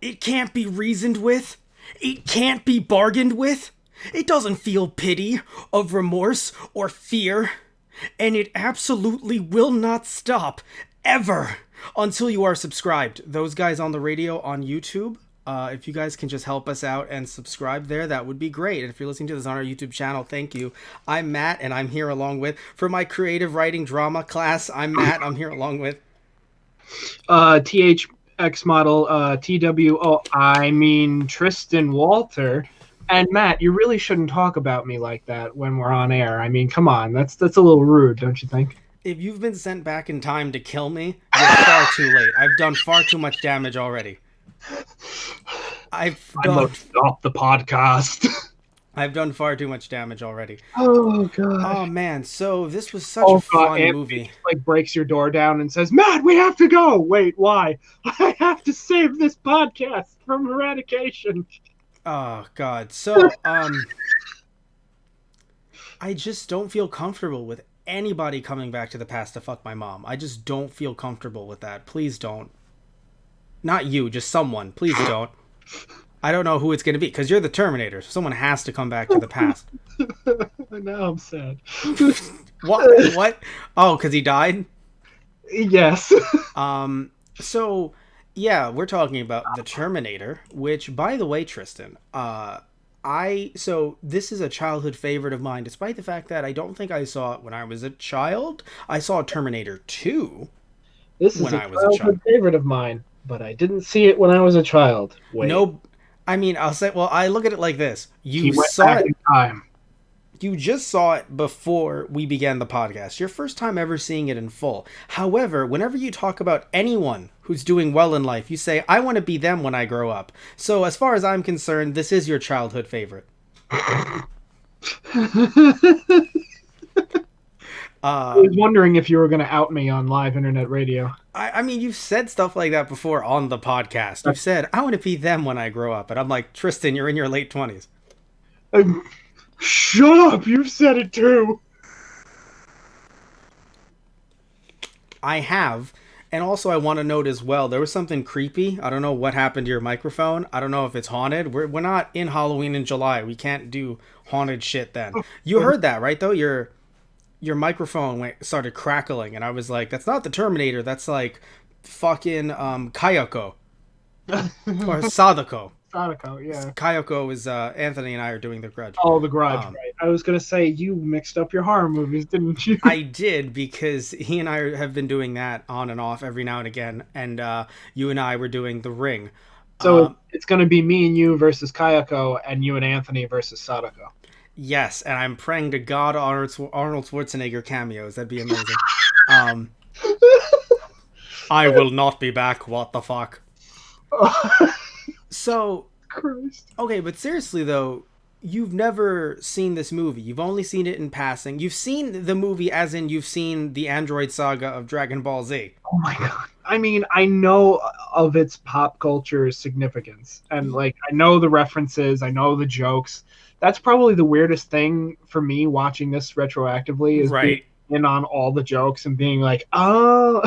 It can't be reasoned with. It can't be bargained with. It doesn't feel pity, of remorse, or fear. And it absolutely will not stop, ever, until you are subscribed. Those guys on the radio on YouTube, if you guys can just help us out and subscribe there, that would be great. And if you're listening to this on our YouTube channel, thank you. I'm Matt, and I'm here along with, for my creative writing drama class, I'm Matt. I'm here along with... THX model, TWO, I mean Tristan Walter. And Matt, you really shouldn't talk about me like that when we're on air. I mean, come on, that's a little rude, don't you think? If you've been sent back in time to kill me, you're far too late. I've done far too much damage already. I must stop the podcast. I've done far too much damage already. Oh god. Oh man, so this was such a fun movie. Just, like, breaks your door down and says, "Matt, we have to go." Wait, why? I have to save this podcast from eradication. Oh god. So I just don't feel comfortable with anybody coming back to the past to fuck my mom. I just don't feel comfortable with that. Please don't. Not you, just someone. Please don't. I don't know who it's going to be, because you're the Terminator, so someone has to come back to the past. Now I'm sad. What? Oh, because he died? Yes. So, yeah, we're talking about the Terminator, which, by the way, Tristan, so this is a childhood favorite of mine, despite the fact that I don't think I saw it when I was a child. I saw Terminator 2 when I was a childhood favorite of mine, but I didn't see it when I was a child. Wait. No, I mean, I'll say, well, I look at it like this. You saw it in time. You just saw it before we began the podcast. Your first time ever seeing it in full. However, whenever you talk about anyone who's doing well in life, you say, I want to be them when I grow up. So as far as I'm concerned, this is your childhood favorite. I was wondering if you were going to out me on live internet radio. I mean, you've said stuff like that before on the podcast. You've said, I want to be them when I grow up. And I'm like, Tristan, you're in your late 20s. Shut up! You've said it too! I have. And also I want to note as well, there was something creepy. I don't know what happened to your microphone. I don't know if it's haunted. We're not in Halloween in July. We can't do haunted shit then. You heard that, right, though? Your microphone started crackling, and I was like, that's not the Terminator. That's like fucking Kayako. Or Sadako. Sadako, yeah. Kayako is Anthony and I are doing The Grudge. Oh, The Grudge, right. I was going to say, you mixed up your horror movies, didn't you? I did, because he and I have been doing that on and off every now and again, and you and I were doing The Ring. So it's going to be me and you versus Kayako, and you and Anthony versus Sadako. Yes, and I'm praying to God Arnold Schwarzenegger cameos. That'd be amazing. I will not be back. What the fuck? So, Christ. Okay, but seriously though, you've never seen this movie. You've only seen it in passing. You've seen the movie as in you've seen the Android saga of Dragon Ball Z. Oh my god. I mean, I know of its pop culture significance. And, like, I know the references. I know the jokes. That's probably the weirdest thing for me watching this retroactively is being in on all the jokes and being like, oh.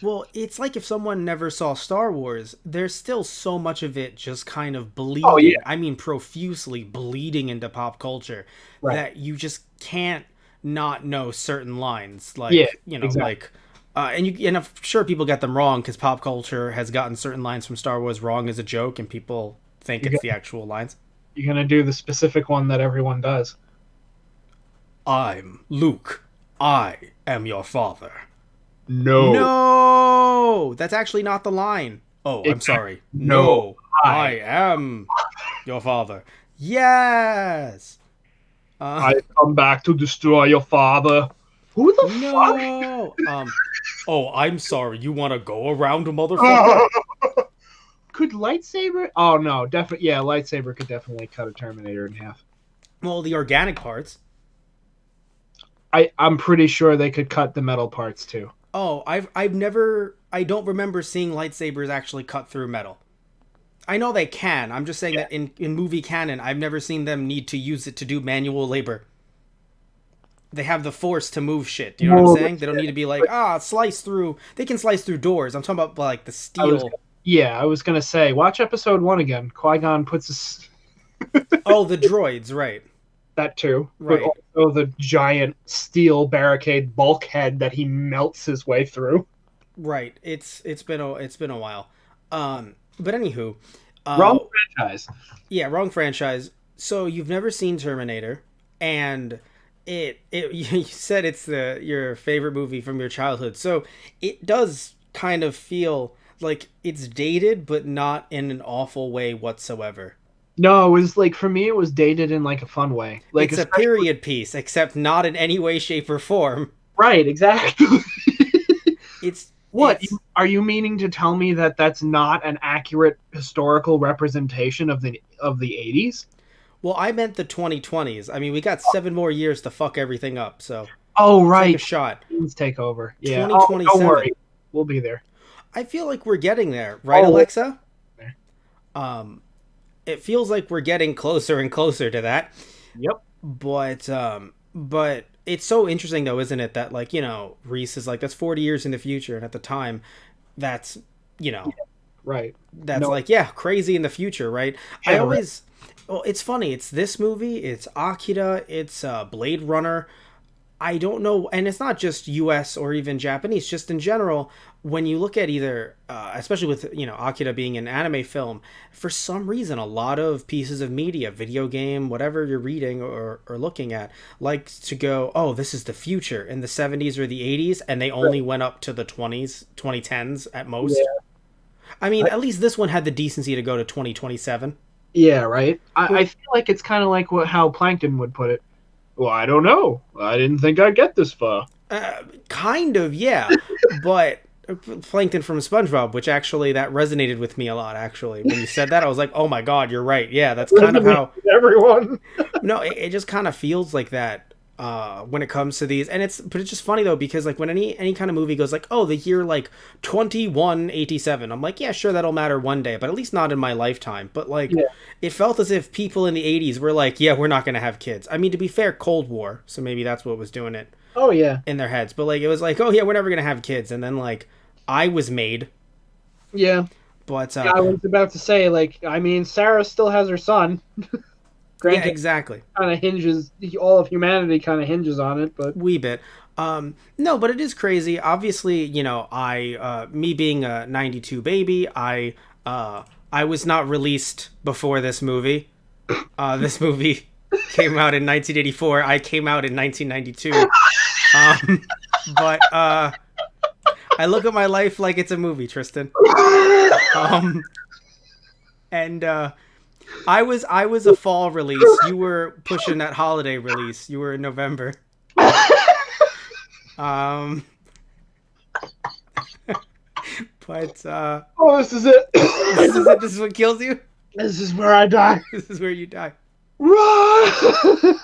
Well, it's like if someone never saw Star Wars, there's still so much of it just kind of bleeding. I mean, profusely bleeding into pop culture that you just can't not know certain lines. Like, you know, like, and I'm sure people get them wrong because pop culture has gotten certain lines from Star Wars wrong as a joke and people think it's the actual lines. You're going to do the specific one that everyone does. I'm Luke. I am your father. No. That's actually not the line. Oh, I'm sorry. No, I am your father. Yes. I come back to destroy your father. Who the fuck? Oh, I'm sorry. You want to go around, motherfucker? Could lightsaber? Oh no, definitely. Yeah, lightsaber could definitely cut a Terminator in half. Well, the organic parts. I'm pretty sure they could cut the metal parts too. Oh, I don't remember seeing lightsabers actually cut through metal. I know they can. I'm just saying that in movie canon, I've never seen them need to use it to do manual labor. They have the force to move shit. Do you know what I'm saying? They don't need to be like, slice through. They can slice through doors. I'm talking about like the steel. Yeah, I was gonna say, watch episode 1 again. Qui-Gon puts his, Oh, the droids, right. that too, but Right. also the giant steel barricade bulkhead that he melts his way through. Right. It's been a while. But anywho, Wrong uh franchise. yeah, wrong franchise. So you've never seen Terminator, and it you said it's the your favorite movie from your childhood. So it does kind of feel like it's dated, but not in an awful way whatsoever. No, it was like, for me, it was dated in like a fun way. Like, It's a especially, period piece, except not in any way, shape, or form. right, exactly. It's What it's are you meaning to tell me, that that's not an accurate historical representation of the 80s? well, I meant the 2020s. I mean, we got 7 more years to fuck everything up, so Oh, take a right. shot. Please take over. Yeah. Oh, don't 2027. worry. We'll be there. I feel like we're getting there, right, Oh, Alexa? Um, it feels like we're getting closer and closer to that. yep. But it's so interesting though, isn't it? That like Reese is like that's 40 years in the future, and at the time, that's you know Right. that's No. like yeah, crazy in the future, right? I Yeah, right. always, well, it's funny. It's this movie. It's Akira. It's Blade Runner. I don't know, and it's not just U.S. or even Japanese. Just in general, when you look at either, especially with Akira being an anime film, for some reason, a lot of pieces of media, video game, whatever you're reading or looking at, likes to go, oh, this is the future in the 70s or the 80s, and they only went up to the 20s, 2010s at most. Yeah. I mean, at least this one had the decency to go to 2027. Yeah, right. I feel like it's kind of like how Plankton would put it. Well, I don't know. I didn't think I'd get this far. Kind of, yeah. But Plankton from SpongeBob, which actually that resonated with me a lot. Actually, when you said that, I was like, "Oh my god, you're right." Yeah, that's kind of how. Everyone. No, it just kind of feels like that when it comes to these, and but it's just funny though because like when any kind of movie goes like, "Oh, the year like 2187," I'm like, "Yeah, sure, that'll matter one day, but at least not in my lifetime." But like, Yeah. it felt as if people in the 80s were like, "Yeah, we're not gonna have kids." I mean, to be fair, Cold War, so maybe that's what was doing it Oh yeah. in their heads. But like it was like, oh yeah, we're never gonna have kids, and then like I was made. Yeah. But I was about to say, like, I mean, Sarah still has her son. yeah, Granted, exactly, kind of hinges, all of humanity kind of hinges on it, but wee bit. No, but it is crazy. Obviously, I me being a '92 baby, I was not released before this movie. This movie came out in 1984. I came out in 1992. But I look at my life like it's a movie, Tristan. Um, and I was a fall release. You were pushing that holiday release. You were in November. Um, but oh, this is it. this is it. This is what kills you. This is where I die. This is where you die. Run!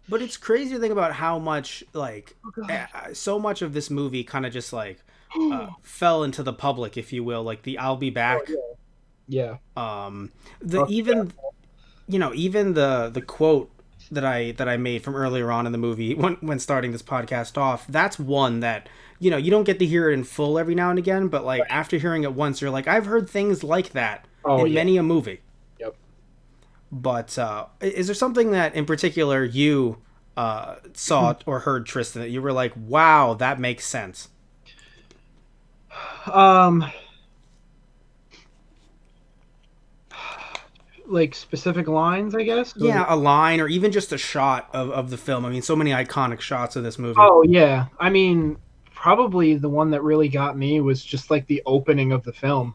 But it's crazy to think about how much like so much of this movie kind of just like fell into the public, if you will, like the "I'll be back." Yeah. The even even the quote that I made from earlier on in the movie when starting this podcast off, that's one that you don't get to hear it in full every now and again, but like after hearing it once, you're like, I've heard things like that in many a movie. Yep. But is there something that in particular you saw or heard, Tristan, that you were like, wow, that makes sense? Like specific lines, I guess. Yeah, a line or even just a shot of the film. I mean, so many iconic shots of this movie. Oh yeah. I mean, probably the one that really got me was just like the opening of the film,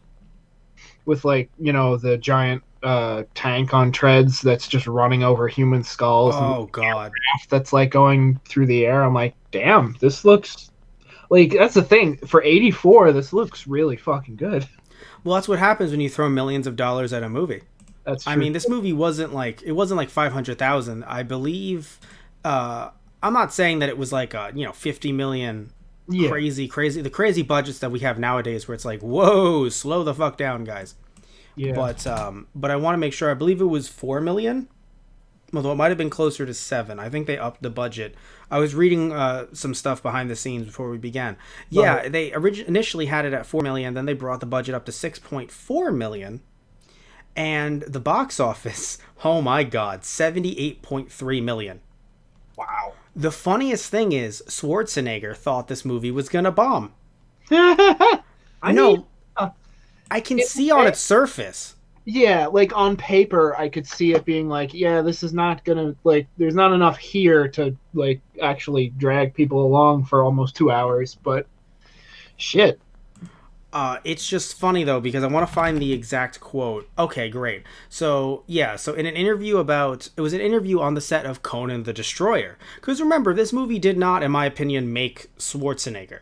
with like the giant tank on treads that's just running over human skulls. Oh god. That's like going through the air. I'm like, damn, this looks like, that's the thing, for 84 this looks really fucking good. Well, that's what happens when you throw millions of dollars at a movie. That's true. I mean, this movie wasn't like 500,000. I believe I'm not saying that it was like 50 million. Yeah. Crazy the crazy budgets that we have nowadays where it's like, whoa, slow the fuck down, guys. Yeah. But I want to make sure, I believe it was 4 million. although it might have been closer to 7. I think they upped the budget. I was reading some stuff behind the scenes before we began. Right. Yeah, they initially had it at 4 million, then they brought the budget up to 6.4 million, and the box office, oh my god, 78.3 million. Wow. The funniest thing is Schwarzenegger thought this movie was going to bomb. I mean, No, I can see on its surface. yeah, like on paper, I could see it being like, yeah, this is not gonna like. There's not enough here to like actually drag people along for almost 2 hours. But shit, It's just funny though because I want to find the exact quote. Okay, great. So yeah, so in an interview it was an interview on the set of Conan the Destroyer. Because remember, this movie did not, in my opinion, make Schwarzenegger.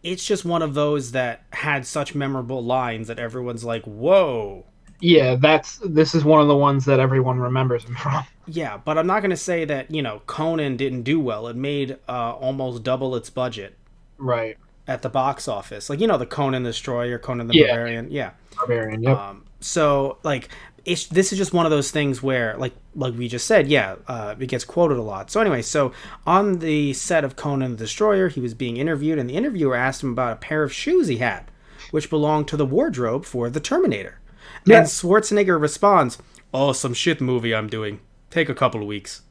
It's just one of those that had such memorable lines that everyone's like, "Whoa." yeah, this is one of the ones that everyone remembers him from. Yeah, but I'm not gonna say that Conan didn't do well. It made almost double its budget Right. at the box office. Like the Conan the Destroyer, Conan the Yeah. Barbarian. Yeah. Barbarian. Yep. So like this is just one of those things where like we just said, yeah, it gets quoted a lot. So anyway, so on the set of Conan the Destroyer, he was being interviewed, and the interviewer asked him about a pair of shoes he had, which belonged to the wardrobe for the Terminator. Yeah. And Schwarzenegger responds, "Oh, some shit movie I'm doing. Take a couple of weeks."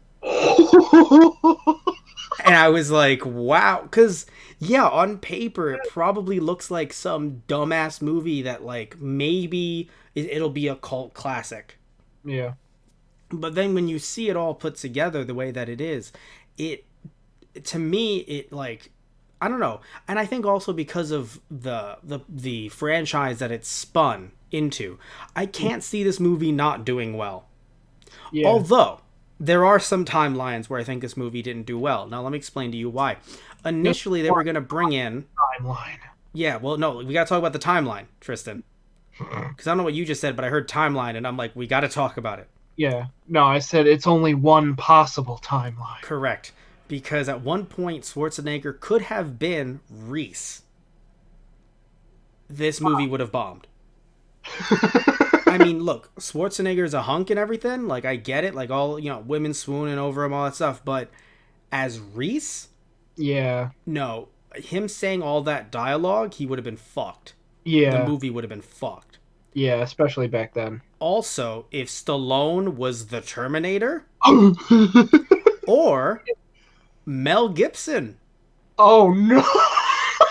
And I was like, wow. Because, yeah, on paper, it probably looks like some dumbass movie that, like, maybe it'll be a cult classic. Yeah. But then when you see it all put together the way that it is, to me, it, like, I don't know. And I think also because of the franchise that it's spun into, I can't see this movie not doing well. Yeah. Although there are some timelines where I think this movie didn't do well. Now let me explain to you why. Initially, they were going to bring in. Timeline. Yeah, well, no, we got to talk about the timeline, Tristan. Because I don't know what you just said, but I heard timeline, and I'm like, we got to talk about it. Yeah. No, I said it's only one possible timeline. Correct. Because at one point, Schwarzenegger could have been Reese. This movie would have bombed. I mean, look, Schwarzenegger's a hunk and everything. Like, I get it. Like, all, women swooning over him, all that stuff. But as Reese, Yeah. no. Him saying all that dialogue, he would have been fucked. Yeah. The movie would have been fucked. Yeah, especially back then. Also, if Stallone was the Terminator, or Mel Gibson. Oh no.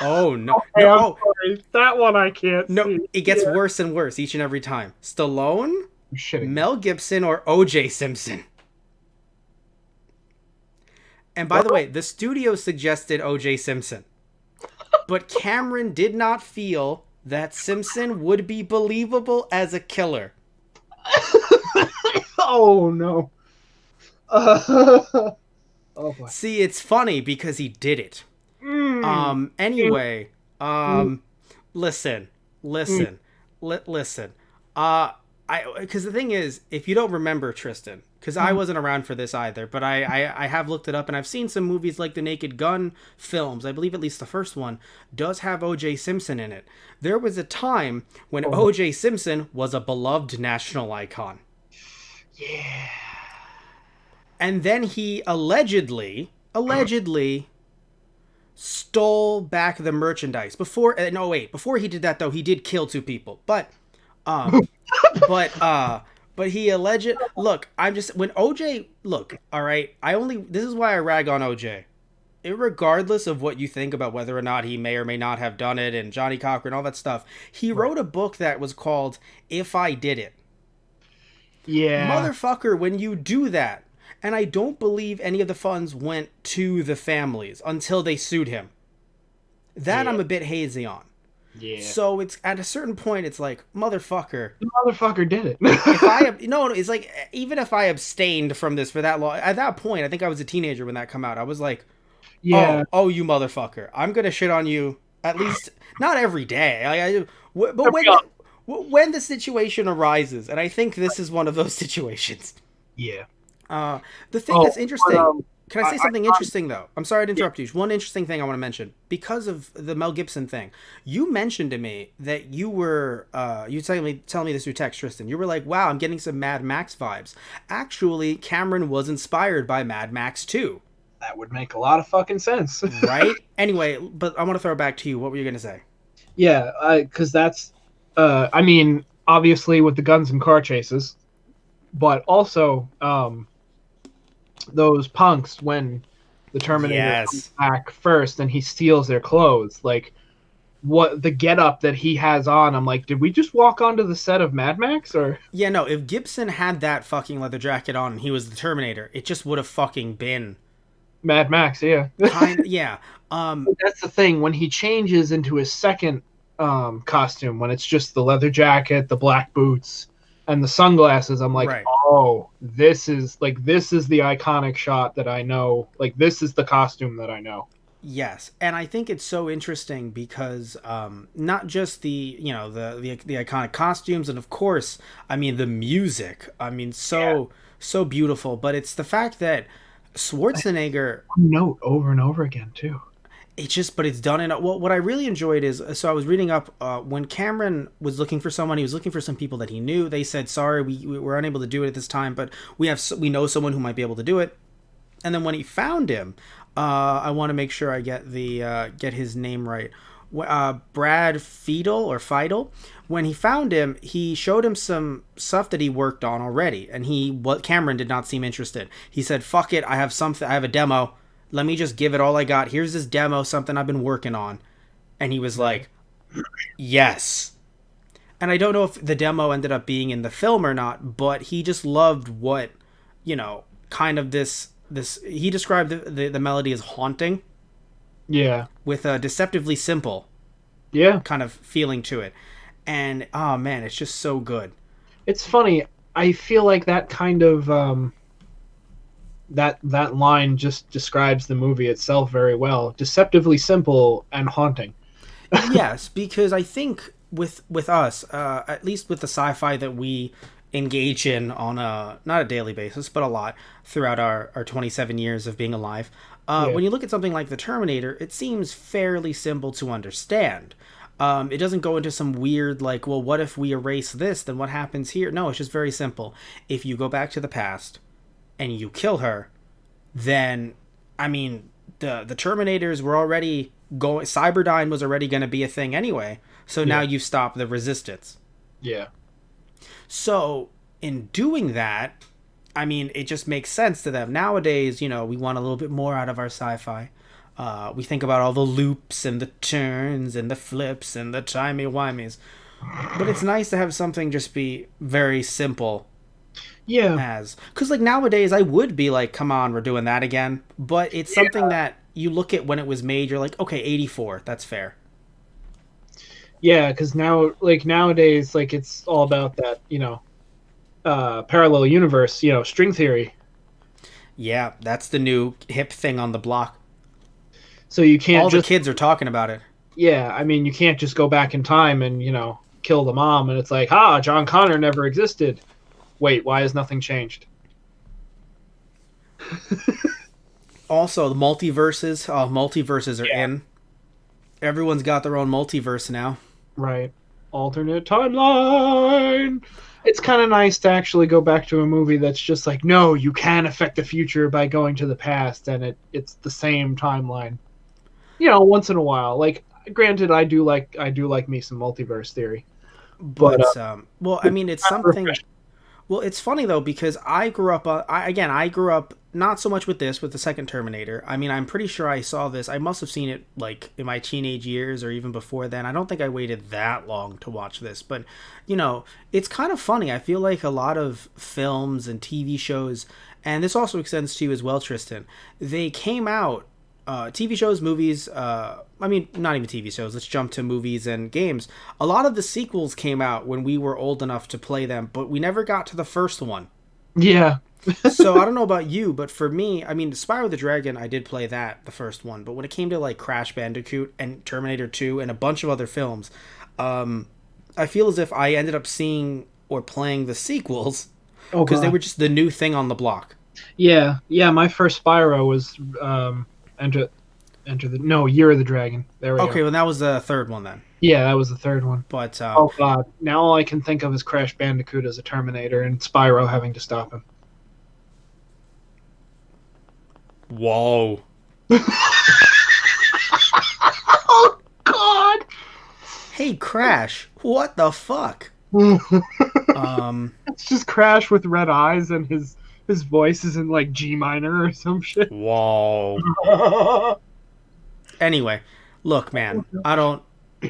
Oh, no. Hey, No, I'm oh, sorry. That one I can't no, see. it gets worse and worse each and every time. Stallone, I'm shitting. Mel Gibson, or O.J. Simpson. And by the way, the studio suggested O.J. Simpson. But Cameron did not feel that Simpson would be believable as a killer. Oh no. Oh boy. See, it's funny because he did it. Anyway, listen. Listen. Because the thing is, if you don't remember, Tristan, because I wasn't around for this either, but I have looked it up, and I've seen some movies like the Naked Gun films. I believe at least the first one does have O.J. Simpson in it. There was a time when O.J. Simpson was a beloved national icon. Yeah. And then he allegedly stole back the merchandise. Before he did that though, he did kill 2 people. But he alleged. Look, when OJ. Look, all right. This is why I rag on OJ. Regardless of what you think about whether or not he may or may not have done it, and Johnny Cochran, all that stuff, he wrote a book that was called "If I Did It." Yeah. Motherfucker, when you do that, and I don't believe any of the funds went to the families until they sued him. That I'm a bit hazy on. Yeah. So it's at a certain point, it's like, motherfucker. The motherfucker did it. It's like, even if I abstained from this for that long, at that point, I think I was a teenager when that came out. I was like, Yeah. oh, you motherfucker. I'm going to shit on you at least, not every day. But when the situation arises, and I think this is one of those situations. Yeah. The thing that's interesting. Can I say something interesting though? I'm sorry to interrupt you. One interesting thing I want to mention because of the Mel Gibson thing. You mentioned to me that you were you telling me this through text, Tristan. You were like, "Wow, I'm getting some Mad Max vibes." Actually, Cameron was inspired by Mad Max 2, that would make a lot of fucking sense. right? Anyway, but I want to throw it back to you. What were you going to say? Yeah, because that's, I mean, obviously with the guns and car chases, but also those punks when the Terminator comes Yes. back first and he steals their clothes, like what the getup that he has on. I'm like, did we just walk onto the set of Mad Max or Yeah, no, if Gibson had that fucking leather jacket on and he was the Terminator, it just would have fucking been Mad Max? Yeah, yeah. that's the thing. When he changes into his second costume, when it's just the leather jacket, the black boots, and the sunglasses, I'm like, Right. oh, this is the iconic shot that I know. Like this is the costume that I know. Yes, and I think it's so interesting because not just the the iconic costumes and of course I mean the music. I mean Yeah. so beautiful, but it's the fact that Schwarzenegger Note over and over again too. it's just but it's done in well what I really enjoyed is so I was reading up when Cameron was looking for someone he was looking for some people that he knew. They said sorry we were unable to do it at this time, but we know someone who might be able to do it. And then when he found him, I want to make sure I get his name right. Brad Fiedel. When he found him, he showed him some stuff that he worked on already, and what Cameron did not seem interested. He said, "Fuck it, I have something. I have a demo. Let me just give it all I got. Here's this demo, something I've been working on." And he was like, "Yes." And I don't know if the demo ended up being in the film or not, but he just loved what kind of this he described the melody as haunting Yeah, with a deceptively simple yeah. kind of feeling to it, and oh man, it's just so good. It's funny. I feel like that kind of that line just describes the movie itself very well. Deceptively simple and haunting. Yes, because I think with us, at least with the sci-fi that we engage in on a not a daily basis but a lot throughout our 27 years of being alive, Yeah, when you look at something like the Terminator, it seems fairly simple to understand. It doesn't go into some weird like, well, what if we erase this, then what happens here? No, it's just very simple. If you go back to the past and you kill her, then I mean the Terminators were already going. Cyberdyne was already going to be a thing anyway. So now yeah, you stop the resistance. yeah, So in doing that, I mean, it just makes sense to them. Nowadays, we want a little bit more out of our sci-fi. We think about all the loops and the turns and the flips and the timey-wimeys. But it's nice to have something just be very simple yeah, as. Because, like, nowadays, I would be like, come on, we're doing that again. But it's something that you look at when it was made, you're like, okay, 84, that's fair. yeah. Because now, like nowadays, like it's all about that, parallel universe, string theory. Yeah, that's the new hip thing on the block. So you can't All the just, kids are talking about it. yeah. I mean, you can't just go back in time and kill the mom, and it's like, ah, John Connor never existed. Wait, why has nothing changed? Also, the multiverses. Oh, multiverses are Yeah. in. Everyone's got their own multiverse now. Right. Alternate timeline. It's kind of nice to actually go back to a movie that's just like, no, you can affect the future by going to the past, and it's the same timeline. Once in a while. Like, granted, I do like me some multiverse theory, but But well, I mean, it's kind of something. refreshing. Well, it's funny though because I grew up. I grew up not so much with this with the second Terminator. I mean, I'm pretty sure I saw this. I must have seen it like in my teenage years or even before then. I don't think I waited that long to watch this, but it's kind of funny. I feel like a lot of films and TV shows, and this also extends to you as well, Tristan. They came out TV shows, movies. I mean, not even TV shows. Let's jump to movies and games. A lot of the sequels came out when we were old enough to play them, but we never got to the first one. Yeah. So I don't know about you, but for me, I mean, Spyro the Dragon, I did play that, the first one. But when it came to like Crash Bandicoot and Terminator 2 and a bunch of other films, I feel as if I ended up seeing or playing the sequels Oh because they god. were just the new thing on the block. Yeah, yeah. My first Spyro was Enter Enter the no Year of the Dragon. There we Okay, go. well that was the third one then. Yeah, that was the third one. But Oh God! Now all I can think of is Crash Bandicoot as a Terminator and Spyro having to stop him. whoa. Oh God! Hey Crash, what the fuck? Um It's just Crash with red eyes and his voice is in like G minor or some shit. whoa. Anyway, look man, I don't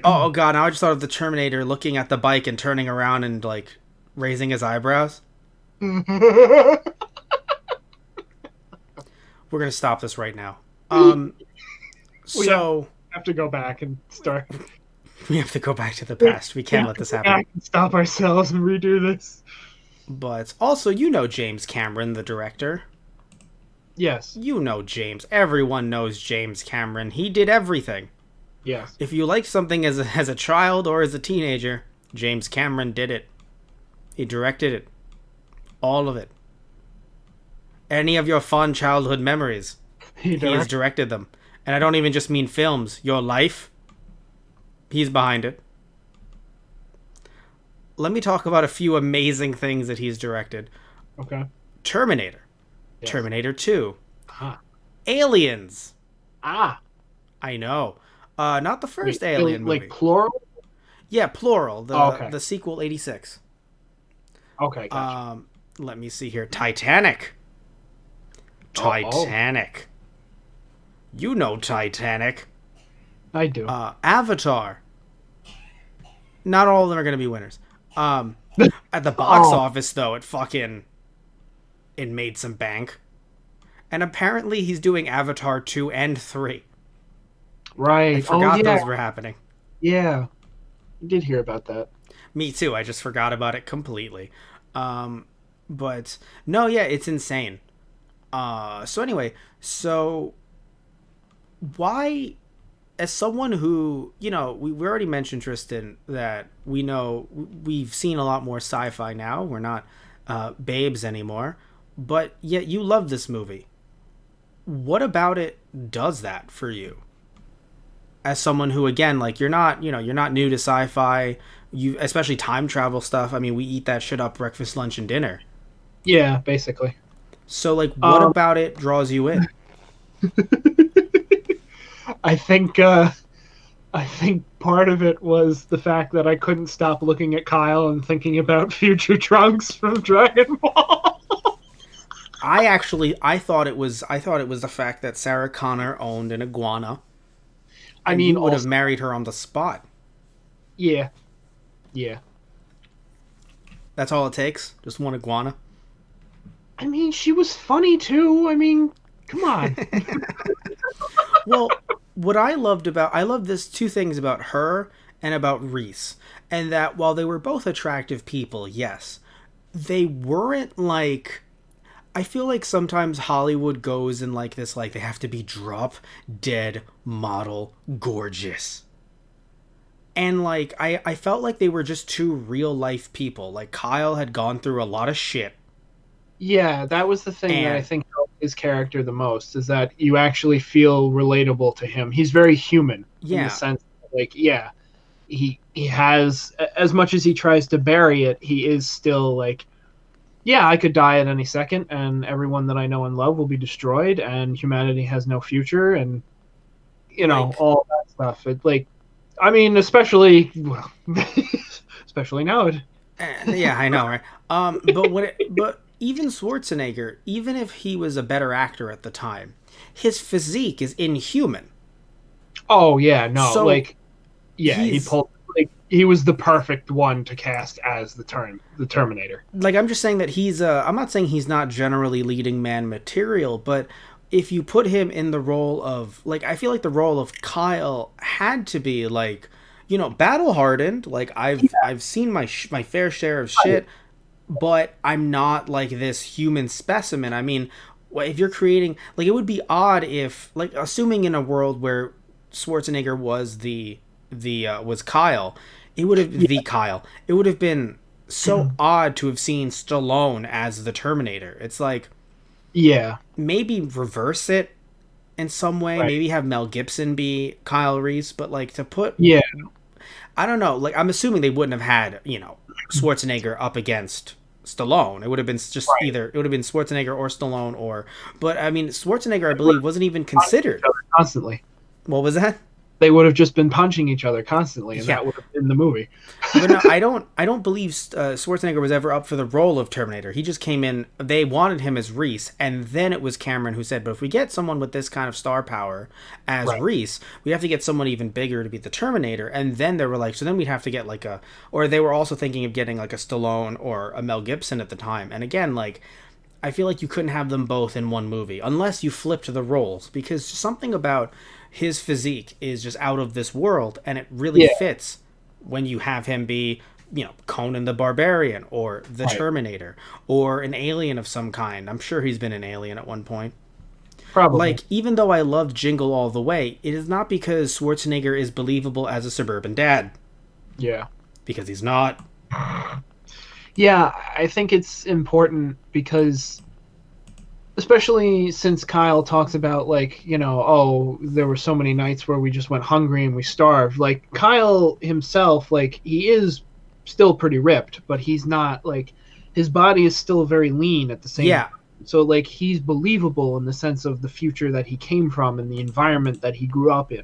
oh god, now I just thought of the Terminator looking at the bike and turning around and like raising his eyebrows. We're gonna stop this right now. We So have to go back and start. we have to go back to the past. We can't let this happen. Stop ourselves and redo this. But also, you know James Cameron, the director. Yes. You know James. Everyone knows James Cameron. He did everything. Yes. If you liked something as a child or as a teenager, James Cameron did it. He directed it. All of it. Any of your fond childhood memories, he has directed them. And I don't even just mean films. Your life, he's behind it. Let me talk about a few amazing things that he's directed. Okay. Terminator. Yes. Terminator 2. Ah. Aliens. Ah. I know. Not the first Wait, Alien movie. like plural? Yeah, plural. The sequel 86. Okay, gotcha. Let me see here. Titanic. Titanic. You know Titanic. I do. Avatar. Not all of them are going to be winners. At the box office, though, it made some bank. And apparently he's doing Avatar 2 and 3. Right. I forgot those were happening. Yeah. I did hear about that. Me too. I just forgot about it completely. But no, yeah, it's insane. So anyway, why, as someone who, we already mentioned, Tristan, that we know we've seen a lot more sci-fi now. We're not babes anymore, but yet you love this movie. What about it does that for you? As someone who, again, like you're not new to sci-fi, especially time travel stuff. I mean, we eat that shit up breakfast, lunch, and dinner. Yeah, basically. So, like, what about it draws you in? I think part of it was the fact that I couldn't stop looking at Kyle and thinking about future Trunks from Dragon Ball. I thought it was the fact that Sarah Connor owned an iguana. I mean, you would have married her on the spot. Yeah. Yeah. That's all it takes? Just one iguana? I mean, she was funny too. I mean, come on. Well, what I love this two things about her and about Reese. And that while they were both attractive people, yes, they weren't like, I feel like sometimes Hollywood goes in like this, like they have to be drop dead model gorgeous. And like, I felt like they were just two real life people. Like Kyle had gone through a lot of shit. Yeah, that was the thing that I think helped his character the most, is that you actually feel relatable to him. He's very human. Yeah. In the sense that, like, yeah, he has, as much as he tries to bury it, he is still like, yeah, I could die at any second, and everyone that I know and love will be destroyed, and humanity has no future, and all that stuff. It like, I mean, especially now. Yeah, I know, right? But even Schwarzenegger, even if he was a better actor at the time, his physique is inhuman. Oh yeah, no, so he was the perfect one to cast as the Terminator. Like, I'm just saying that I'm not saying he's not generally leading man material, but if you put him in the role of, like, I feel like the role of Kyle had to be like, battle hardened. Like I've seen my fair share of shit, but I'm not like this human specimen. I mean, if you're creating, like, it would be odd if, like, assuming in a world where Schwarzenegger was was Kyle, it would have Kyle. It would have been so odd to have seen Stallone as the Terminator. It's like, Yeah. Maybe reverse it in some way. Right. Maybe have Mel Gibson be Kyle Reese, but like to put, Yeah. I don't know. Like I'm assuming they wouldn't have had Schwarzenegger up against Stallone. It would have been just Right. either it would have been Schwarzenegger or Stallone or, but I mean Schwarzenegger I believe wasn't even Punching each considered. other constantly. What was that? They would have just been punching each other constantly, and Yeah, that would have been the movie. but no, I don't believe Schwarzenegger was ever up for the role of Terminator. He just came in. They wanted him as Reese, and then it was Cameron who said, "But if we get someone with this kind of star power as Right. Reese, we have to get someone even bigger to be the Terminator." And then they were like, "So then we'd have to get like a," or they were also thinking of getting like a Stallone or a Mel Gibson at the time. And again, like I feel like you couldn't have them both in one movie unless you flipped the roles because something about his physique is just out of this world, and it really Yeah. fits when you have him be, Conan the Barbarian or the Right. Terminator or an alien of some kind. I'm sure he's been an alien at one point. Probably. Like, even though I loved Jingle All the Way, it is not because Schwarzenegger is believable as a suburban dad, Yeah. because he's not. Yeah, I think it's important because, especially since Kyle talks about, like, oh, there were so many nights where we just went hungry and we starved. Like, Kyle himself, like, he is still pretty ripped, but he's not, like, his body is still very lean at the same Yeah, time. So, like, he's believable in the sense of the future that he came from and the environment that he grew up in.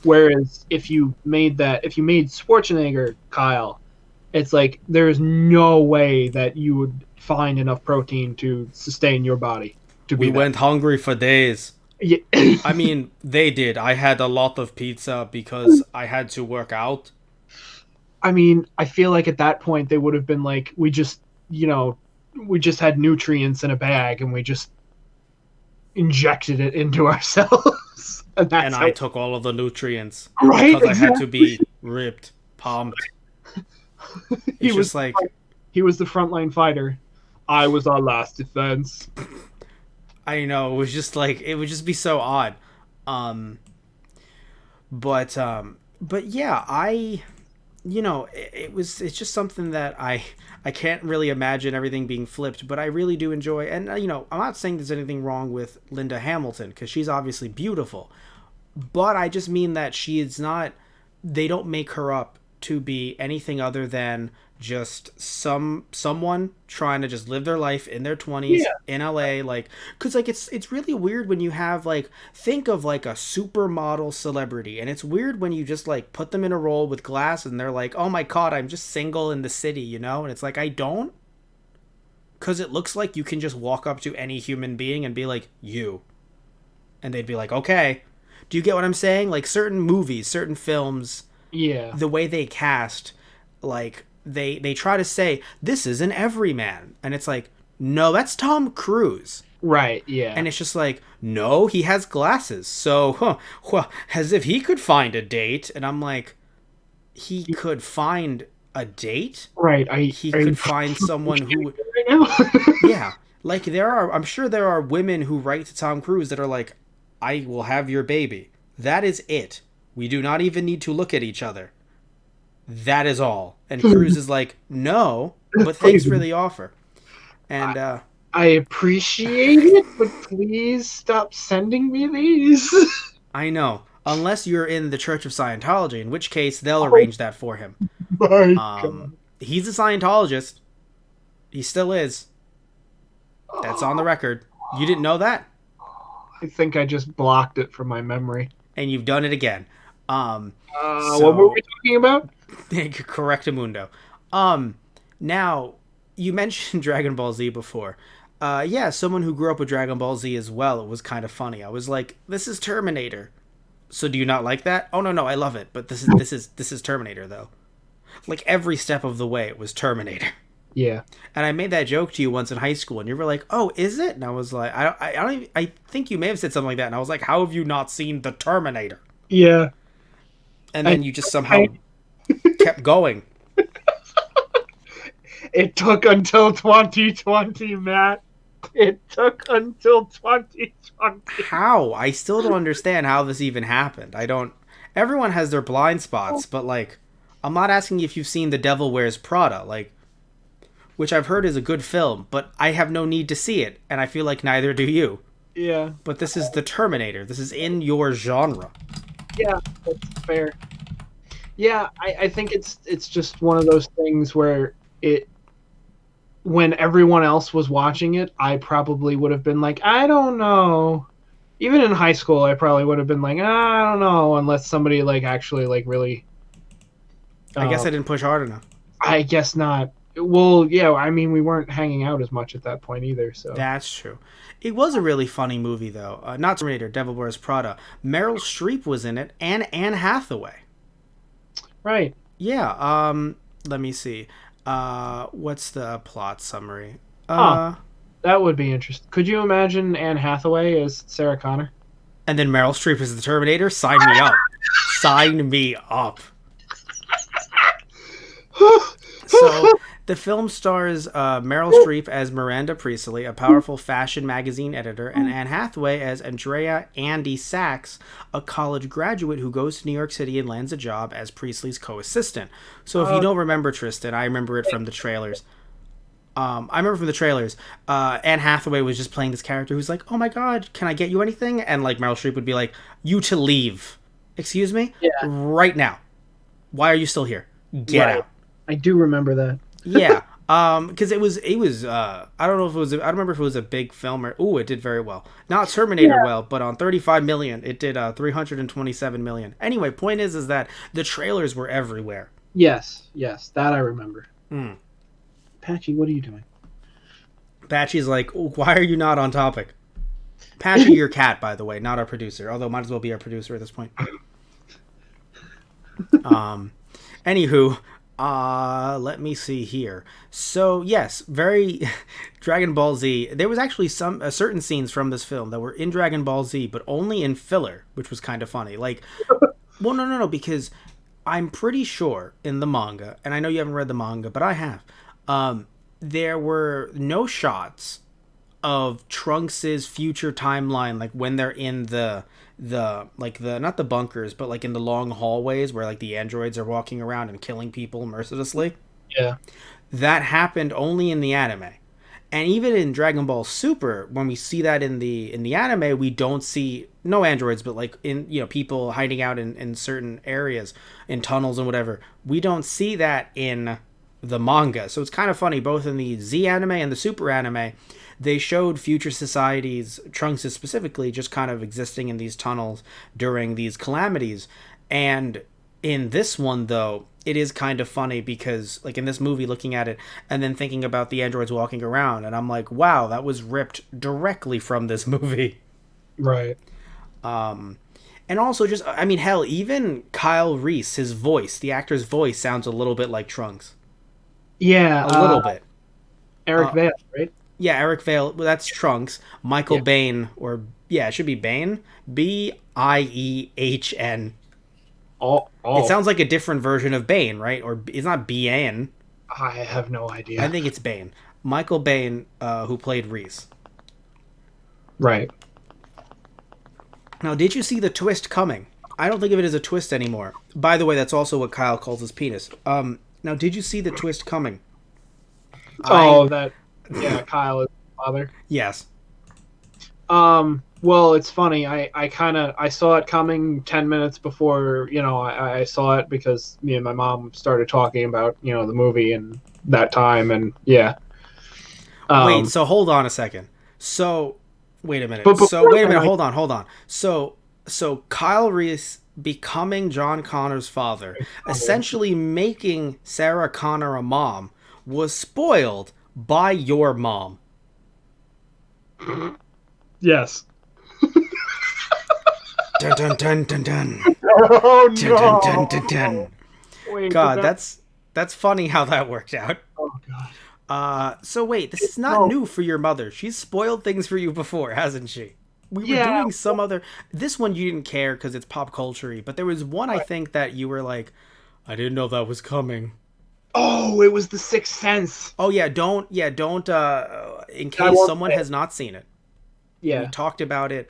Whereas if you made Schwarzenegger Kyle, it's like there's no way that you would find enough protein to sustain your body to we be that. went hungry for days. Yeah. I mean, they did. I had a lot of pizza because I had to work out. I mean, I feel like at that point they would have been like, we just had nutrients in a bag and we just injected it into ourselves, and that's And how. I took all of the nutrients Right, because I had to exactly. be ripped, pumped. He It's was just like he was the frontline fighter. I was our last defense. I know it was just like it would just be so odd. Um, but yeah, it's just something that I can't really imagine everything being flipped, but I really do enjoy. And I'm not saying there's anything wrong with Linda Hamilton because she's obviously beautiful, but I just mean that she is not. They don't make her up to be anything other than just someone trying to just live their life in their 20s Yeah. in LA, like cuz like it's really weird when you have like think of like a supermodel celebrity, and it's weird when you just like put them in a role with glasses and they're like, "Oh my god, I'm just single in the city," and it's like I don't, cuz it looks like you can just walk up to any human being and be like, "You." And they'd be like, "Okay." Do you get what I'm saying? Like certain movies, certain films, Yeah. the way they cast, like they try to say this is an everyman, and it's like, no, that's Tom Cruise, Right. Yeah. and it's just like, no, he has glasses, so well, as if he could find a date, and I'm like, he could find a date, Right. he Are you could find someone who would, right now? yeah, like I'm sure there are women who write to Tom Cruise that are like, I will have your baby. That is it. We do not even need to look at each other. That is all. And Cruz is like, no, but thanks for the offer. And I appreciate it, but please stop sending me these. I know, unless you're in the Church of Scientology, in which case they'll arrange that for him. My God. He's a Scientologist. He still is. That's on the record. You didn't know that? I think I just blocked it from my memory. And you've done it again. What were we talking about? Correctamundo. Now, you mentioned Dragon Ball Z before. Yeah, someone who grew up with Dragon Ball Z as well. It was kind of funny. I was like, "This is Terminator." So do you not like that? Oh no, I love it. But this is Terminator though. Like every step of the way, it was Terminator. Yeah. And I made that joke to you once in high school, and you were like, "Oh, is it?" And I was like, I don't even, I think you may have said something like that, and I was like, "How have you not seen the Terminator?" Yeah. And then you just somehow kept going. It took until 2020, Matt. It took until 2020. How? I still don't understand how this even happened. I don't. Everyone has their blind spots, but like, I'm not asking if you've seen The Devil Wears Prada. Like, which I've heard is a good film, but I have no need to see it, and I feel like neither do you. Yeah. But this is the Terminator. This is in your genre. Yeah, that's fair. Yeah, I think it's just one of those things where it when everyone else was watching it, I probably would have been like, I don't know. Even in high school, I probably would have been like, I don't know, unless somebody like actually like really. I guess I didn't push hard enough. I guess not. Well, yeah, I mean, we weren't hanging out as much at that point either, so. That's true. It was a really funny movie, though. Not Terminator, Devil Wears Prada. Meryl Streep was in it, and Anne Hathaway. Right. Yeah. Let me see. What's the plot summary? That would be interesting. Could you imagine Anne Hathaway as Sarah Connor? And then Meryl Streep is the Terminator? Sign me up. Sign me up. So, the film stars Meryl Streep as Miranda Priestley, a powerful fashion magazine editor, and Anne Hathaway as Andrea Andy Sachs, a college graduate who goes to New York City and lands a job as Priestley's co-assistant. So, if you don't remember Tristan, I remember it from the trailers. Anne Hathaway was just playing this character who's like, oh my god, can I get you anything? And like Meryl Streep would be like, you to leave. Excuse me? Yeah. Right now. Why are you still here? Get out. I do remember that. Yeah. Because it was I don't know if it was I don't remember if it was a big film or it did very well. Not Terminator well, but on 35 million it did 327 million. Anyway, point is that the trailers were everywhere. Yes, that I remember. Mm. Patchy, what are you doing? Patchy's like, why are you not on topic? Patchy, your cat, by the way, not our producer. Although might as well be our producer at this point. Anywho, let me see here. So yes, very Dragon Ball Z. There was actually some certain scenes from this film that were in Dragon Ball Z, but only in filler, which was kind of funny. Like, well, no, because I'm pretty sure in the manga, and I know you haven't read the manga, but I have. There were no shots of Trunks's future timeline, like when they're in the not the bunkers, but like in the long hallways where like the androids are walking around and killing people mercilessly. Yeah. That happened only in the anime. And even in Dragon Ball Super, when we see that in the anime, we don't see no androids, but like in people hiding out in certain areas, in tunnels and whatever. We don't see that in the manga. So it's kind of funny, both in the Z anime and the Super anime, they showed future societies, Trunks specifically, just kind of existing in these tunnels during these calamities. And in this one, though, it is kind of funny because, like, in this movie, looking at it and then thinking about the androids walking around, and I'm like, wow, that was ripped directly from this movie. Right. And also just, I mean, hell, even Kyle Reese, his voice, the actor's voice sounds a little bit like Trunks. Yeah. A little bit. Eric Vale, right? Yeah, Eric Vale. Well, that's Trunks. Michael Biehn, it should be Bane. Biehn. Oh. It sounds like a different version of Bane, right? Or it's not Biehn. I have no idea. I think it's Bane. Michael Biehn, who played Reese. Right. Now, did you see the twist coming? I don't think of it as a twist anymore. By the way, that's also what Kyle calls his penis. Now, did you see the twist coming? Kyle is father. Yes. Well, it's funny. I saw it coming 10 minutes before, I saw it because me and my mom started talking about, the movie and that time, and yeah. Wait, so hold on a second. So, wait a minute. Hold on. So Kyle Reese becoming John Connor's father, essentially making Sarah Connor a mom, was spoiled by your mom. Yes. Dun dun dun dun dun. Oh no. Dun dun dun dun. Wait, God, that's funny how that worked out. Oh god. So wait, this is not new for your mother. She's spoiled things for you before, hasn't she? We were doing some other. This one you didn't care because it's pop culture-y, but there was one I think that you were like, I didn't know that was coming. Oh, it was The Sixth Sense. Oh yeah, don't. In case someone has not seen it. Yeah. We talked about it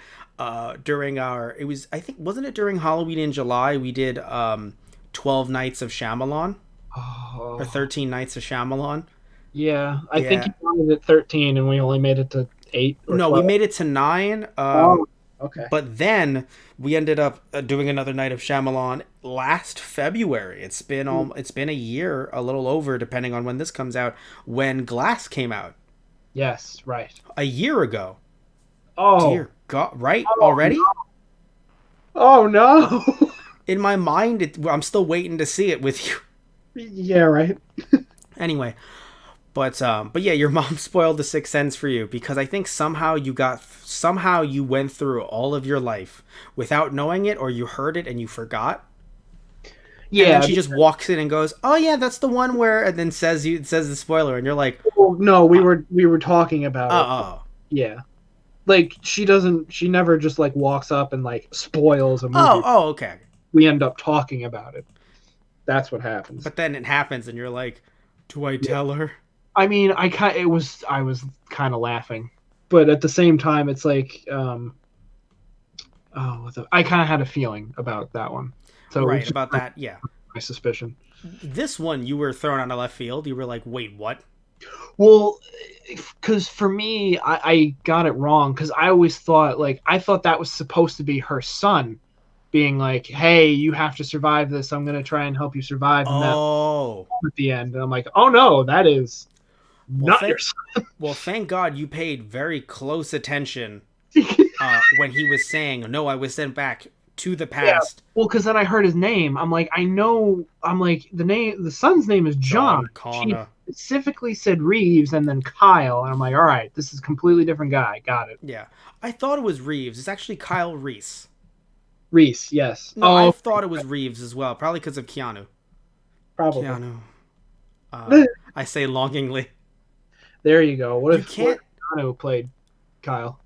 during wasn't it during Halloween in July? We did 12 Nights of Shyamalan. Oh. Or 13 Nights of Shyamalan. Yeah, I think Yeah. you wanted it 13, and we only made it to 8 or No, we 12. made it to 9. Oh, okay. But then we ended up doing another night of Shyamalan last February. It's been a year, a little over, depending on when this comes out. When Glass came out Yes, right. a year ago. Oh, Dear God, right oh already? no. Oh no. In my mind, I'm still waiting to see it with you. Yeah, right. Anyway, but yeah, your mom spoiled The Sixth Sense for you because I think somehow you went through all of your life without knowing it, or you heard it and you forgot. And then Yeah. she just walks in and goes, "Oh yeah, that's the one where," and then says the spoiler, and you're like, Well, no, we "Uh, were talking about it. oh, Yeah. Like she never just like walks up and like spoils a movie. okay." We end up talking about it. That's what happens. But then it happens, and you're like, "Do I Yeah. tell her?" I mean, I was kind of laughing, but at the same time, it's like, I kind of had a feeling about that one, so it was Right just about that, yeah. my suspicion. This one you were thrown out of left field. You were like, "Wait, what?" Well, because for me, I got it wrong because I always thought I thought that was supposed to be her son being like, "Hey, you have to survive this. I'm gonna try and help you survive." And that Oh, at the end, and I'm like, "Oh no, that is well, not your son." thank God you paid very close attention when he was saying, "No, I was sent back to the Yeah. past." Well, because then I heard his name. I'm like, I know. I'm like, the son's name is John. John She Connor. specifically said Reeves and then Kyle, and I'm like, all right, this is a completely different guy. Got it. Yeah, I thought it was Reeves. It's actually Kyle Reese. Reese, yes. No, I Oh, thought it was Reeves as well, probably because of Keanu. probably. Keanu. I say longingly. There you go. You can't. What if Keanu played Kyle?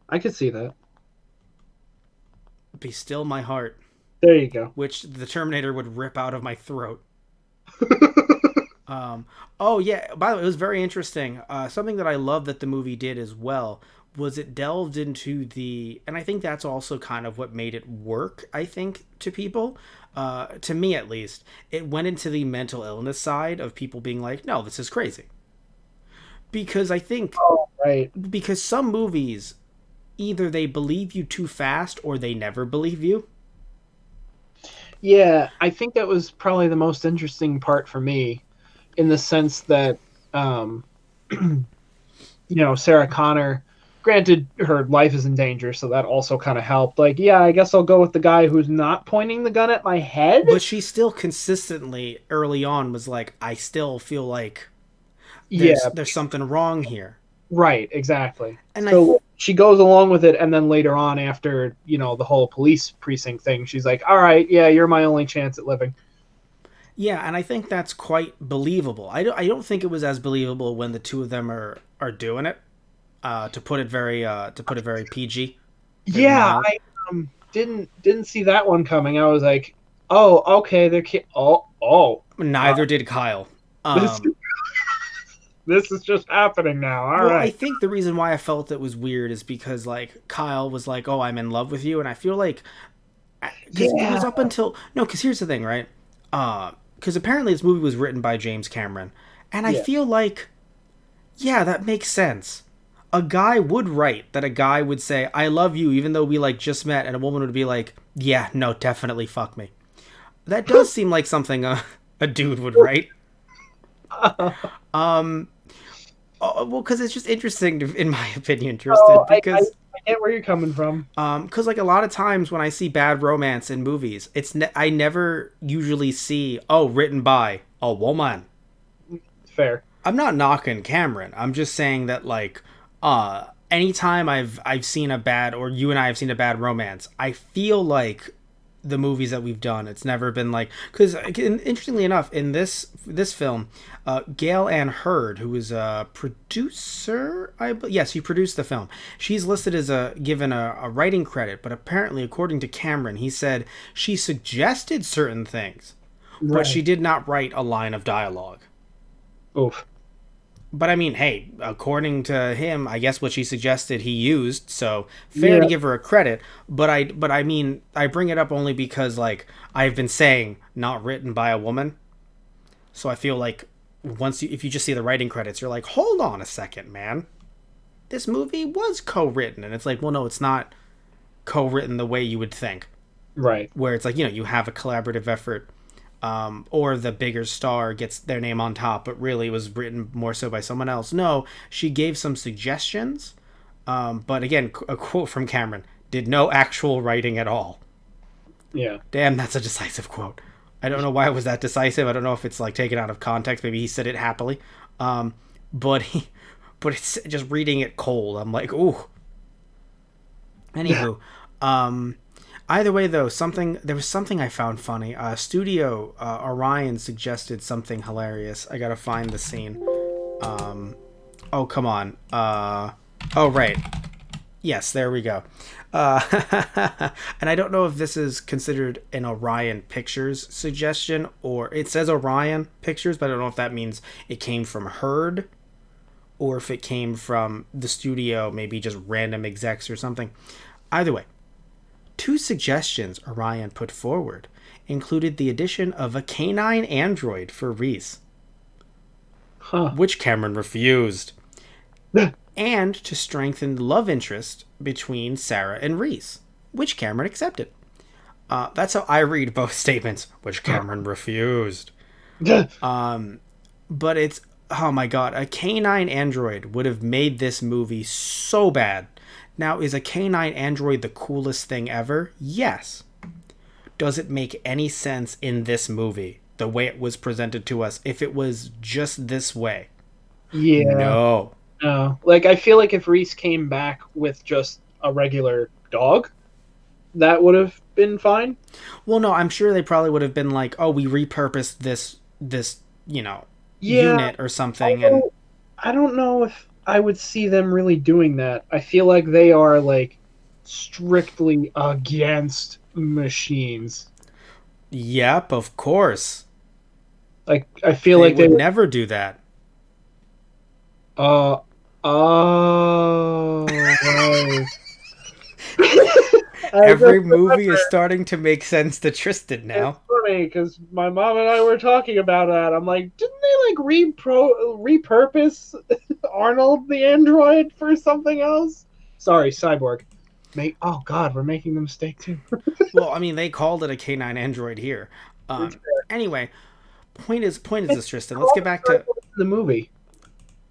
I could see that. Be still my heart, There you go. which the Terminator would rip out of my throat. Um, oh yeah. By the way, it was very interesting. Something that I love that the movie did as well was it delved into and I think that's also kind of what made it work. I think to people, to me at least, it went into the mental illness side of people being like, "No, this is crazy." Because I think Oh, right. because some movies either they believe you too fast or they never believe you. Yeah, I think that was probably the most interesting part for me, in the sense that, um, Sarah Connor, granted, her life is in danger, so that also kind of helped. Like, yeah, I guess I'll go with the guy who's not pointing the gun at my head. But she still consistently early on was like, "I still feel like Yeah, there's something wrong here." right, exactly. And So she goes along with it, and then later on, after the whole police precinct thing, she's like, "All right, yeah, you're my only chance at living." yeah, and I think that's quite believable. I don't think it was as believable when the two of them are doing it. To put it very PG. Very Yeah, mild. I didn't see that one coming. I was like, "Oh, okay, oh, Neither did Kyle. this this is just happening now. All Well, I right." think the reason why I felt it was weird is because like Kyle was like, "Oh, I'm in love with you," and I feel like because it Yeah, was up until no, because here's the thing, right? Because apparently this movie was written by James Cameron, and I yeah, feel like, yeah, that makes sense. A guy would write that a guy would say, "I love you," even though we like just met, and a woman would be like, "Yeah, no, definitely fuck me." That does seem like something a dude would write. Um, well, because it's just interesting, in my opinion, Tristan, oh, because I get where you're coming from. because like a lot of times when I see bad romance in movies, I never usually see written by a woman. Fair. I'm not knocking Cameron. I'm just saying that like anytime I've seen a bad or you and I have seen a bad romance, I feel like the movies that we've done, it's never been like because interestingly enough, in this film, Gail Ann Hurd, who is a producer, yes, she produced the film. She's listed as given a writing credit, but apparently, according to Cameron, he said she suggested certain things, but she Right. did not write a line of dialogue. Oof. But I mean, hey, according to him, I guess what she suggested he used, so fair to Yeah. give her a credit. But I mean, I bring it up only because like I've been saying not written by a woman, so I feel like if you just see the writing credits, you're like, hold on a second, man. This movie was co-written. And it's like, well, no, it's not co-written the way you would think. Right. Where it's like, you have a collaborative effort, or the bigger star gets their name on top, but really it was written more so by someone else. No, she gave some suggestions, but again, a quote from Cameron, did no actual writing at all. Yeah. Damn, that's a decisive quote. I don't know why it was that decisive. I don't know if it's like taken out of context. Maybe he said it happily. But it's just reading it cold. I'm like, ooh. Anywho, either way though, there was something I found funny. Studio Orion suggested something hilarious. I gotta find the scene. Oh come on. Oh right. Yes, there we go. And I don't know if this is considered an Orion Pictures suggestion, or it says Orion Pictures, but I don't know if that means it came from Heard or if it came from the studio, maybe just random execs or something. Either way, 2 suggestions Orion put forward included the addition of a canine android for Reese, which Cameron refused. And to strengthen the love interest between Sarah and Reese, which Cameron accepted. That's how I read both statements, which Cameron refused. But it's, oh my god, a canine android would have made this movie so bad. Now, is a canine android the coolest thing ever? Yes. Does it make any sense in this movie, the way it was presented to us, if it was just this way? Yeah. No. No. Like, I feel like if Reese came back with just a regular dog, that would have been fine. Well, no, I'm sure they probably would have been like, oh, we repurposed this unit or something. And I don't know if I would see them really doing that. I feel like they are, like, strictly against machines. Yep, of course. Like, I feel like they would never do that. Right. Every movie is starting to make sense to Tristan now. It's funny because my mom and I were talking about that. I'm like, didn't they like repurpose Arnold the android for something else? Sorry, Cyborg. Oh God, we're making the mistake too. Well, I mean, they called it a canine android here. Anyway, point is this, Tristan. Let's get back to the movie.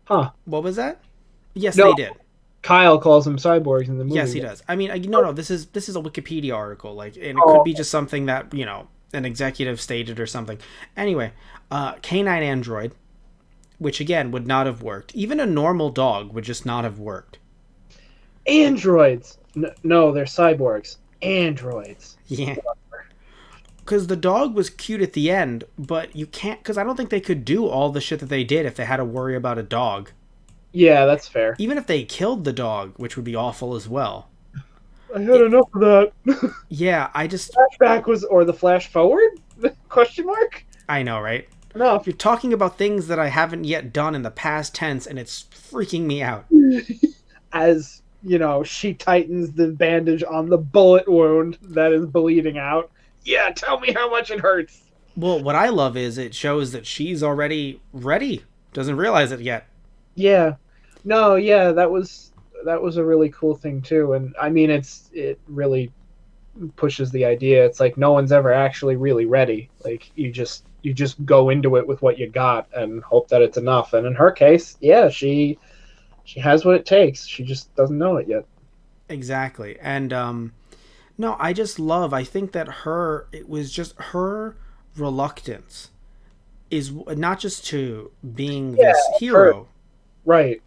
Huh? What was that? Yes, no. They did. Kyle calls them cyborgs in the movie. Yes, he does. I mean, no. This is a Wikipedia article, like, and it could be just something that an executive stated or something. Anyway, canine android, which again would not have worked. Even a normal dog would just not have worked. Androids? No, they're cyborgs. Androids. Yeah. Because the dog was cute at the end, but you can't. Because I don't think they could do all the shit that they did if they had to worry about a dog. Yeah, that's fair. Even if they killed the dog, which would be awful as well. I had enough of that. Yeah, I just... Flashback or the flash forward? Question mark? I know, right? No. You're talking about things that I haven't yet done in the past tense, and it's freaking me out. As, she tightens the bandage on the bullet wound that is bleeding out. Yeah, tell me how much it hurts. Well, what I love is it shows that she's already ready. Doesn't realize it yet. Yeah. No, yeah, that was a really cool thing too. And I mean it really pushes the idea. It's like no one's ever actually really ready. Like you just go into it with what you got and hope that it's enough. And in her case, yeah, she has what it takes. She just doesn't know it yet. Exactly. And no, I think that it was just her reluctance is not just to being this hero. Right.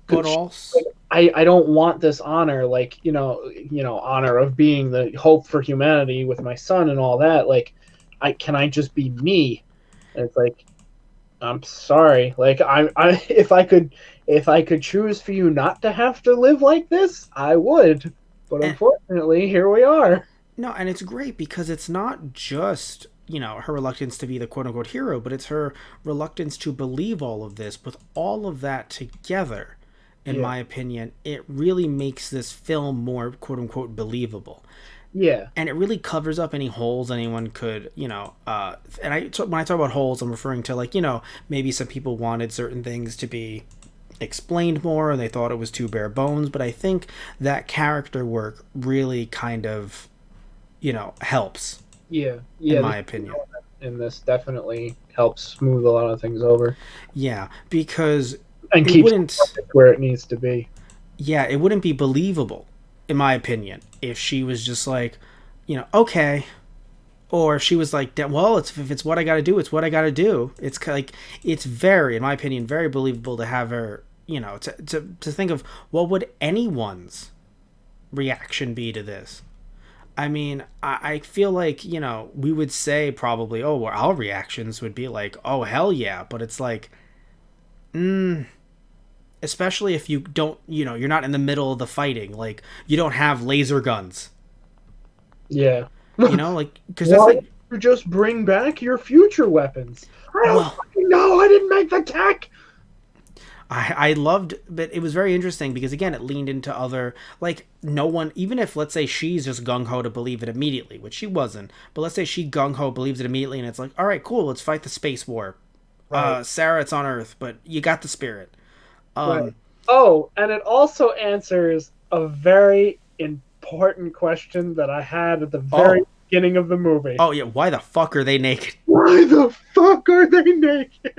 But also, I don't want this honor, like, honor of being the hope for humanity with my son and all that. Like, can I just be me? And it's like, I'm sorry. Like, if I could choose for you not to have to live like this, I would. But unfortunately, here we are. No, and it's great because it's not just her reluctance to be the quote-unquote hero, but it's her reluctance to believe all of this. With all of that together, in my opinion, it really makes this film more quote-unquote believable. Yeah. And it really covers up any holes anyone could, and when I talk about holes, I'm referring to, like, maybe some people wanted certain things to be explained more and they thought it was too bare bones, but I think that character work really kind of, helps, Yeah. in Yeah. The my opinion. in this definitely helps smooth a lot of things over Yeah, because and it keeps wouldn't, it where it needs to be. yeah, it wouldn't be believable, in my opinion, if she was just like, okay, or if she was like, well, if it's what I got to do, it's what I got to do. It's like, it's very, in my opinion, very believable to have her, to think of what would anyone's reaction be to this. I mean, I feel like, we would say probably, oh, well, our reactions would be like, oh, hell yeah. But it's like, especially if you don't, you're not in the middle of the fighting. Like, you don't have laser guns, Yeah. like, because that's Why like, don't you just bring back your future weapons? I don't well, fucking know. I didn't make the tech. I loved, but it was very interesting because, again, it leaned into other, like, no one, even if, let's say, she's just gung-ho to believe it immediately, which she wasn't, but let's say she gung-ho believes it immediately and it's like, all right, cool, let's fight the space war. Right. Sarah, it's on Earth, but you got the spirit. Right. Oh, and it also answers a very important question that I had at the very Oh, beginning of the movie. oh yeah, why the fuck are they naked? Why the fuck are they naked?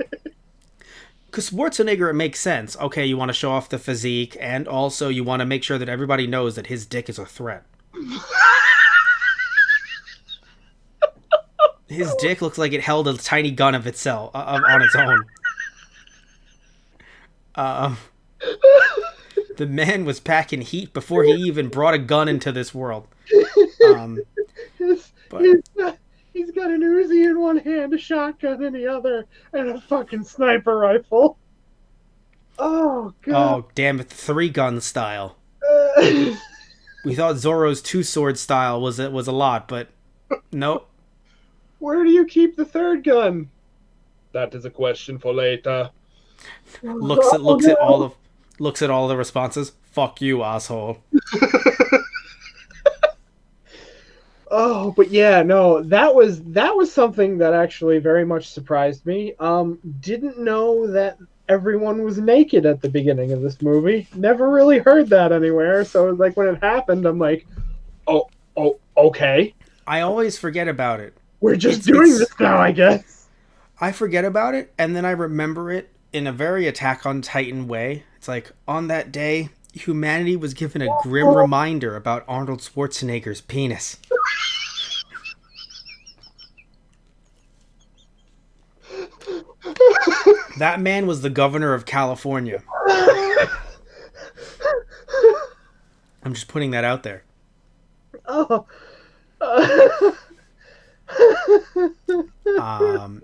Because Schwarzenegger, it makes sense. Okay, you want to show off the physique, and also you want to make sure that everybody knows that his dick is a threat. His dick looks like it held a tiny gun of itself on its own. The man was packing heat before he even brought a gun into this world. Um, He's, but he's got an Uzi in one hand, a shotgun in the other, and a fucking sniper rifle. Oh god. oh damn it, 3-gun style. Uh, We thought Zorro's 2-sword style was a lot, but nope. where do you keep the third gun? That is a question for later. Looks at Oh, looks at no. all of looks at all the responses. Fuck you, asshole. Oh, but yeah, no, that was something that actually very much surprised me. Didn't know that everyone was naked at the beginning of this movie. Never really heard that anywhere. So like when it happened, I'm like, oh, okay. I always forget about it. We're just It's doing it's this now, I guess. I forget about it, and then I remember it in a very Attack on Titan way. It's like, on that day, humanity was given a grim reminder about Arnold Schwarzenegger's penis. That man was the governor of California. I'm just putting that out there. Oh. Um,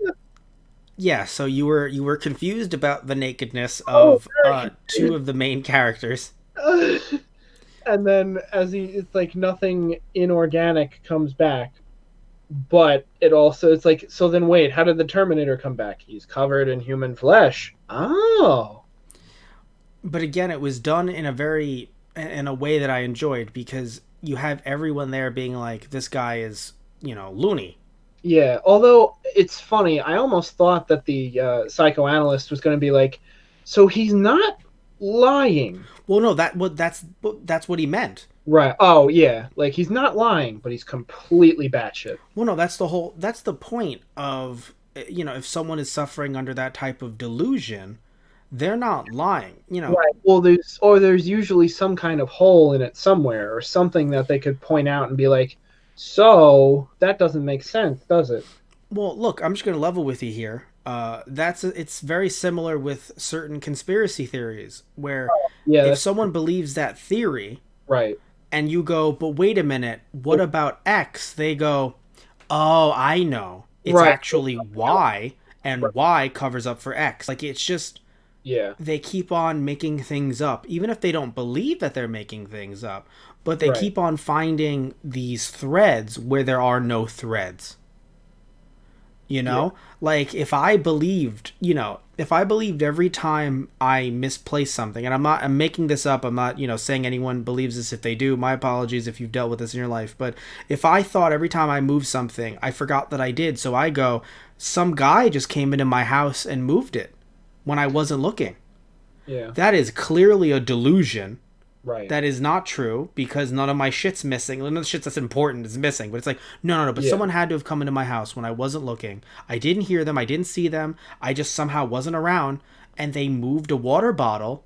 yeah, so you were confused about the nakedness Oh, of two of the main characters. and then it's like nothing inorganic comes back, but it's like, so then wait, how did the Terminator come back? He's covered in human flesh. Oh. But again, it was done in a way that I enjoyed, because you have everyone there being like, this guy is, loony. Yeah, although it's funny, I almost thought that the psychoanalyst was going to be like, so he's not lying. Well, no, that's what he meant. Right. Oh, yeah. Like, he's not lying, but he's completely batshit. Well, no, that's the point of, if someone is suffering under that type of delusion, they're not lying. Right. Well, there's usually some kind of hole in it somewhere, or something that they could point out and be like, so that doesn't make sense, does it? Well, look, I'm just going to level with you here. It's very similar with certain conspiracy theories, where Yeah. if someone believes that theory, Right. and you go, but wait a minute, what about X? They go, oh, I know. It's Right. actually Y, and Y covers up for X. Like, it's just, Yeah. they keep on making things up, even if they don't believe that they're making things up, but they Right. keep on finding these threads where there are no threads. You Yeah. know, like if I believed every time I misplace something, and I'm making this up, I'm not, saying anyone believes this. If they do, my apologies if you've dealt with this in your life. But if I thought every time I moved something, I forgot that I did, so I go, some guy just came into my house and moved it when I wasn't looking. Yeah. That is clearly a delusion. Right. That is not true because none of my shit's missing. None of the shit that's important is missing. But it's like, no. But Yeah. someone had to have come into my house when I wasn't looking. I didn't hear them. I didn't see them. I just somehow wasn't around. And they moved a water bottle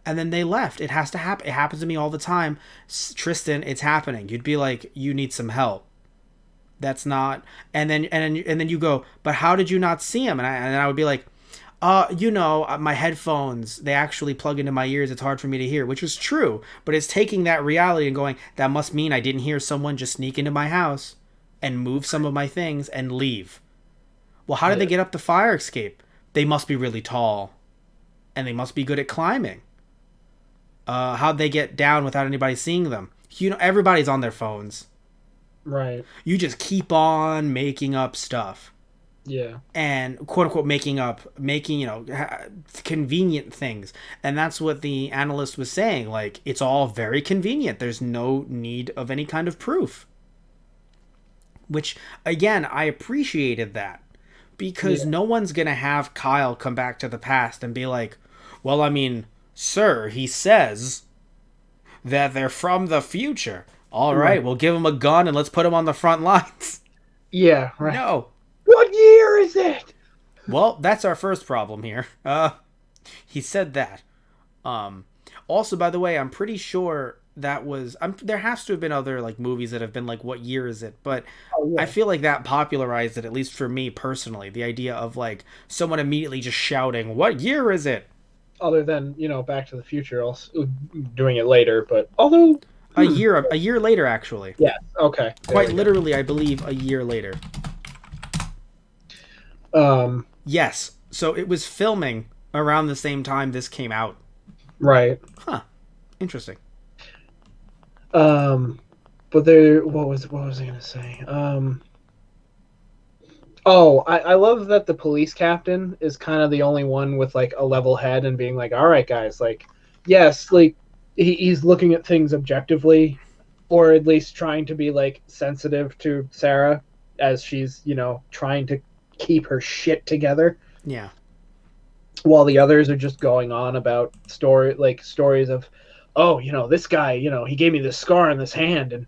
and then they left. It has to happen. It happens to me all the time. Tristan, it's happening. You'd be like, you need some help. That's not. And then you go, but how did you not see him? And I would be like, my headphones, they actually plug into my ears. It's hard for me to hear, which is true. But it's taking that reality and going, that must mean I didn't hear someone just sneak into my house and move some of my things and leave. Well, how did they get up the fire escape? They must be really tall. And they must be good at climbing. How'd they get down without anybody seeing them? Everybody's on their phones. Right. You just keep on making up stuff. Yeah. And quote unquote making convenient things. And that's what the analyst was saying. Like, it's all very convenient. There's no need of any kind of proof. Which, again, I appreciated that. Because no one's going to have Kyle come back to the past and be like, well, I mean, sir, he says that they're from the future. All right, we'll give him a gun and let's put him on the front lines. Yeah, right. No. What year is it? Well, that's our first problem here. He said that. Also, by the way, I'm pretty sure that was. There has to have been other like movies that have been like, what year is it? But I feel like that popularized it, at least for me personally. The idea of like someone immediately just shouting, "What year is it?" Other than Back to the Future, also doing it later, but although a year later, actually. Yeah. Okay. Quite literally, I believe a year later. Yes. So it was filming around the same time this came out. Right. Huh. Interesting. But there. What was I gonna say? Oh, I love that the police captain is kind of the only one with like a level head and being like, all right, guys, like, yes, like he's looking at things objectively, or at least trying to be like sensitive to Sarah as she's trying to keep her shit together. Yeah. While the others are just going on about stories of, oh, this guy, he gave me this scar on this hand,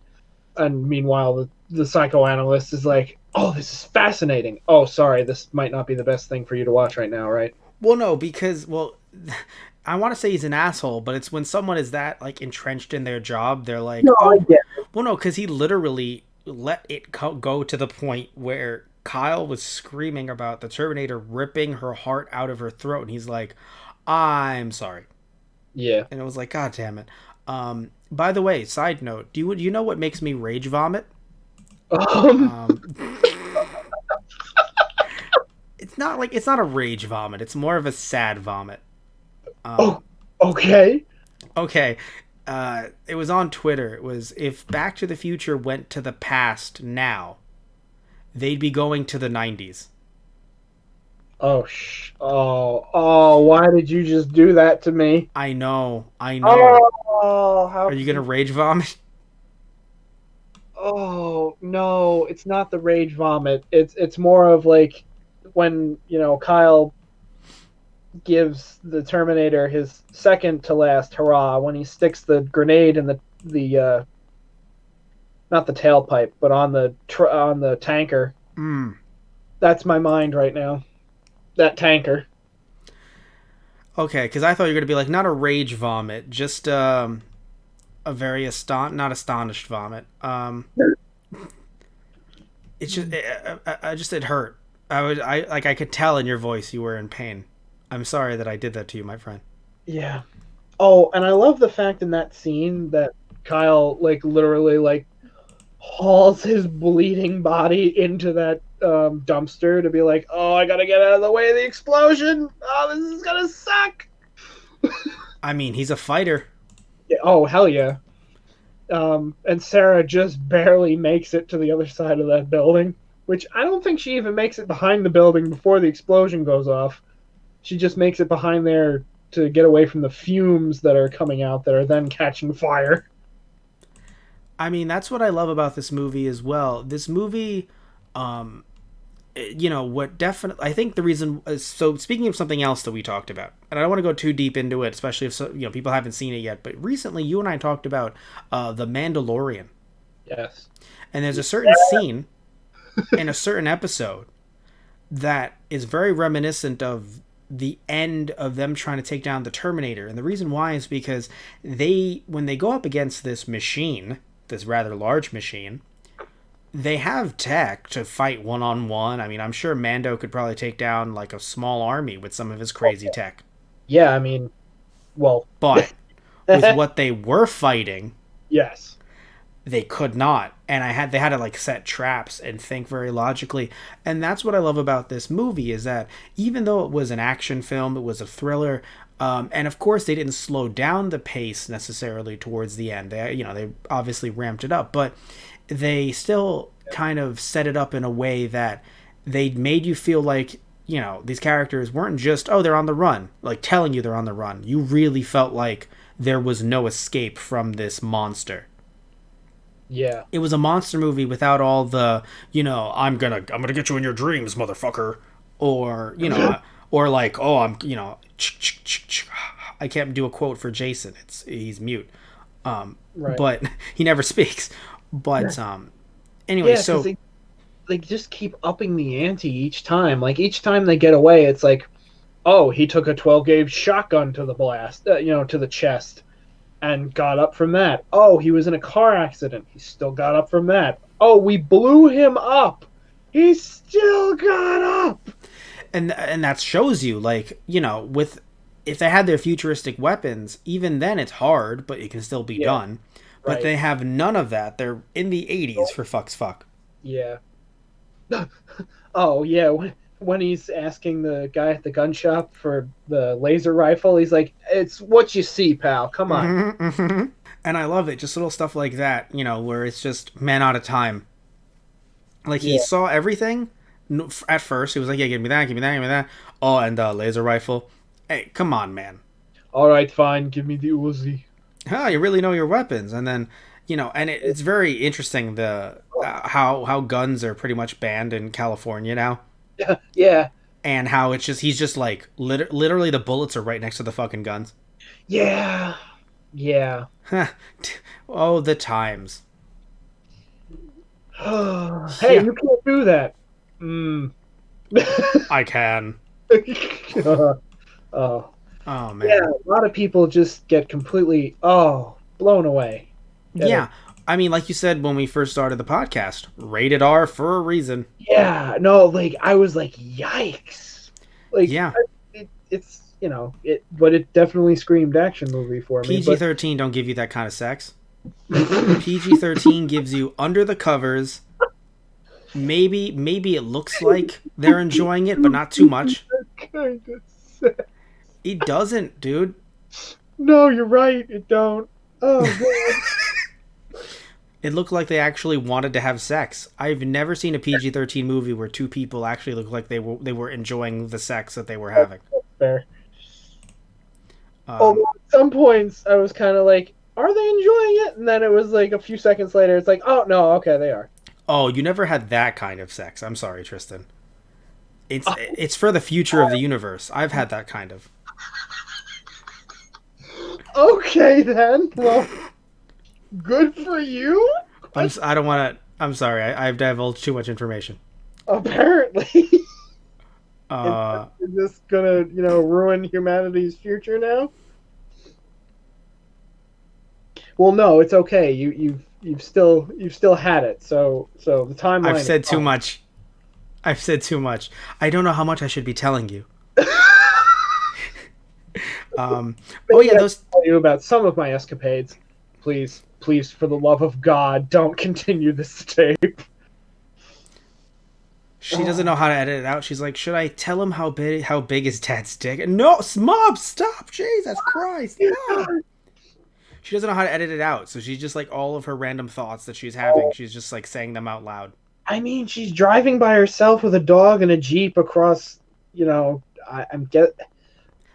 and meanwhile the psychoanalyst is like, oh, this is fascinating. Oh, sorry, this might not be the best thing for you to watch right now, right? Well, no, because I want to say he's an asshole, but it's when someone is that like entrenched in their job, they're like, no, I get it. Well, no, because he literally let it go to the point where Kyle was screaming about the Terminator ripping her heart out of her throat, and he's like, I'm sorry. Yeah. And it was like, God damn it. By the way, side note, do you know what makes me rage vomit? It's not a rage vomit. It's more of a sad vomit. Okay. Okay. It was on Twitter. It was, if Back to the Future went to the past now, they'd be going to the 90s. Oh, why did you just do that to me? I know. Oh, how Are you going to rage vomit? Oh, no, it's not the rage vomit. It's more of like when, Kyle gives the Terminator his second to last hurrah when he sticks the grenade in the not the tailpipe, but on the tanker. That's my mind right now. That tanker. Okay, because I thought you were going to be like, not a rage vomit, just a very not astonished vomit. It's just, it hurt. I could tell in your voice you were in pain. I'm sorry that I did that to you, my friend. Yeah. Oh, and I love the fact in that scene that Kyle literally hauls his bleeding body into that dumpster to be like, oh, I gotta get out of the way of the explosion. Oh, this is gonna suck. I mean, he's a fighter. Yeah, oh, hell yeah. And Sarah just barely makes it to the other side of that building. which I don't think she even makes it behind the building before the explosion goes off. She just makes it behind there to get away from the fumes that are coming out that are then catching fire. I mean, that's what I love about this movie as well. This movie, um, what definitely, I think the reason, so speaking of something else that we talked about, and I don't want to go too deep into it, especially if, people haven't seen it yet, but recently you and I talked about The Mandalorian. Yes. And there's a certain scene in a certain episode that is very reminiscent of the end of them trying to take down the Terminator. And the reason why is because when they go up against this machine, this rather large machine, they have tech to fight one-on-one. I mean, I'm sure Mando could probably take down like a small army with some of his crazy tech. Yeah, I mean, well, But with what they were fighting, yes. they could not. And they had to like set traps and think very logically. And that's what I love about this movie, is that even though it was an action film, it was a thriller, and of course they didn't slow down the pace necessarily towards the end. They obviously ramped it up, but they still kind of set it up in a way that they made you feel like, these characters weren't just, oh, they're on the run, like telling you they're on the run. You really felt like there was no escape from this monster. Yeah. It was a monster movie without all the, I'm gonna get you in your dreams, motherfucker, or or like, oh, I can't do a quote for Jason. He's mute, Right. but he never speaks. But anyway, so they just keep upping the ante each time. Like each time they get away, it's like, oh, he took a 12-gauge shotgun to the blast, to the chest, and got up from that. Oh, he was in a car accident. He still got up from that. Oh, we blew him up. He still got up. And that shows you, like, if they had their futuristic weapons, even then it's hard, but it can still be done. But Right. they have none of that. They're in the 80s, for fuck's fuck. Yeah. Oh, yeah. When he's asking the guy at the gun shop for the laser rifle, he's like, it's what you see, pal. Come on. Mm-hmm, mm-hmm. And I love it. Just little stuff like that, where it's just man out of time. Like, he saw everything at first. He was like, yeah, give me that, give me that, give me that. Oh, and the laser rifle. Hey, come on, man. All right, fine. Give me the Uzi. Oh, you really know your weapons. And then, and it's very interesting how guns are pretty much banned in California now. Yeah. And how he's just like, literally the bullets are right next to the fucking guns. Yeah. Yeah. Oh, the times. Hey, you can't do that. I can. Oh. Oh, man. Yeah, a lot of people just get completely, blown away. Yeah. I mean, like you said when we first started the podcast, rated R for a reason. Yeah, no, like, I was like, yikes. Like, yeah. It's, but it definitely screamed action movie for me. PG-13 don't give you that kind of sex. PG-13 gives you under the covers. Maybe it looks like they're enjoying it, but not too much. Kind of sex. It doesn't, dude. No, you're right. It don't. Oh, man. It looked like they actually wanted to have sex. I've never seen a PG-13 movie where two people actually look like they were enjoying the sex that they were having. Fair. Although at some points I was kind of like, are they enjoying it? And then it was like a few seconds later, it's like, oh no, okay, they are. Oh, you never had that kind of sex. I'm sorry, Tristan. It's for the future of the universe. I've had that kind of. Okay then. Well, good for you. I don't want to. I'm sorry. I've divulged too much information. Apparently. Is this gonna, ruin humanity's future now? Well, no, it's okay. You've still had it. So the timeline. I've said too much. I've said too much. I don't know how much I should be telling you. Oh yeah, those. Tell you about some of my escapades. Please, for the love of God, don't continue this tape. She doesn't know how to edit it out. She's like, should I tell him how big his dad's dick? No, Mom, stop! Jesus Christ, Mom. She doesn't know how to edit it out, so she's just like all of her random thoughts that she's having. She's just like saying them out loud. I mean, she's driving by herself with a dog and a jeep across. I'm get.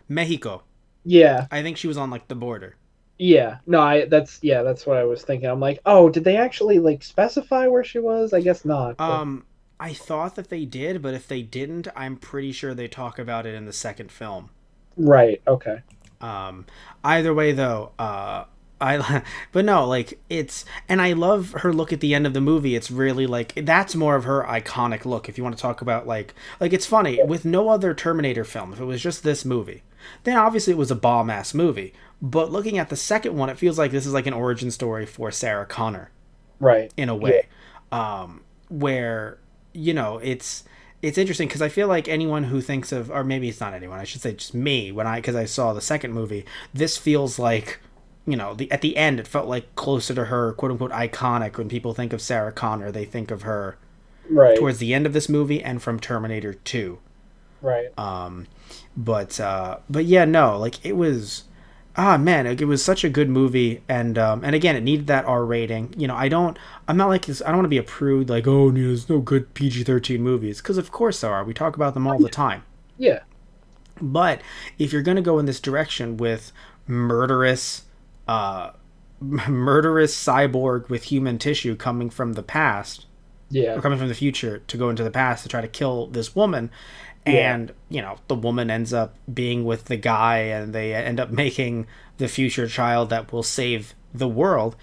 Mexico. Yeah, I think she was on like the border. yeah. No, that's what I was thinking. I'm like, oh, did they actually like specify where she was? I guess not. But I thought that they did, but if they didn't, I'm pretty sure they talk about it in the second film. right. Okay. Um, Either way, though, I but no, like it's and I love her look at the end of the movie. It's really like that's more of her iconic look. If you want to talk about like it's funny with no other Terminator film. If it was just this movie, then obviously it was a bomb ass movie. But looking at the second one, it feels like this is like an origin story for Sarah Connor Right. in a Yeah. way, where it's interesting because I feel like anyone who thinks of, or maybe it's not anyone, I should say just me, because I saw the second movie, this feels like, at the end, it felt like closer to her, quote unquote, iconic. When people think of Sarah Connor, they think of her Right. towards the end of this movie and from Terminator 2. Right. But yeah, no, like it was, man, like, it was such a good movie, and again, it needed that R rating. I'm not like this. I don't want to be a prude, like, oh, there's no good PG-13 movies, because of course there are. We talk about them all the time. Yeah. But if you're gonna go in this direction with murderous, murderous cyborg with human tissue coming from the past, Yeah. or coming from the future to go into the past to try to kill this woman, Yeah. and the woman ends up being with the guy, and they end up making the future child that will save the world.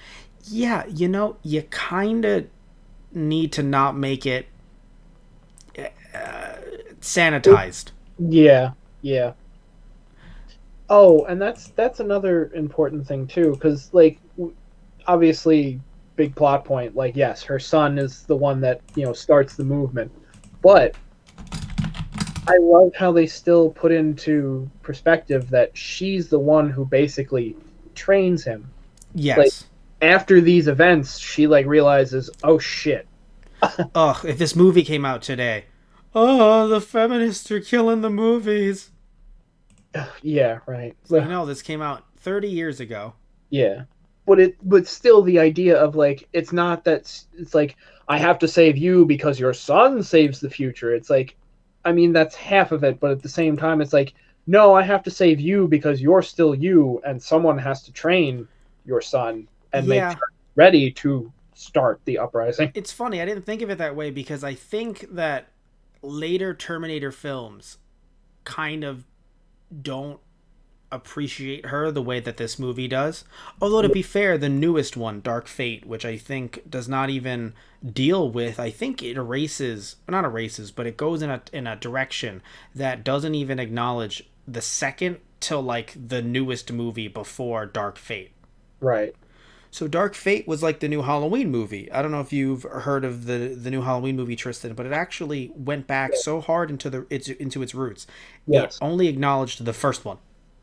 Yeah, you kind of need to not make it sanitized. Yeah. Yeah. Oh, and that's another important thing too, because like obviously, big plot point. Like, yes, her son is the one that starts the movement, but I love how they still put into perspective that she's the one who basically trains him. Like, Yes. after these events, she like realizes, oh shit. Ugh, if this movie came out today, oh, the feminists are killing the movies. Yeah, right. It's like, no, this came out 30 years ago. Yeah. But still the idea of like it's not that it's like I have to save you because your son saves the future. It's like I mean that's half of it, but at the same time it's like no, I have to save you because you're still you and someone has to train your son and make Yeah, sure he's ready to start the uprising. it's funny. I didn't think of it that way because I think that later Terminator films kind of don't appreciate her the way that this movie does. Although to be fair, the newest one, Dark Fate, which I think does not even deal with, I think it erases, not erases, but it goes in a direction that doesn't even acknowledge the second till like the newest movie before Dark Fate. Right. So Dark Fate was like the new Halloween movie. I don't know if you've heard of the new Halloween movie, Tristan, but it actually went back so hard into its roots. It Yes. only acknowledged the first one.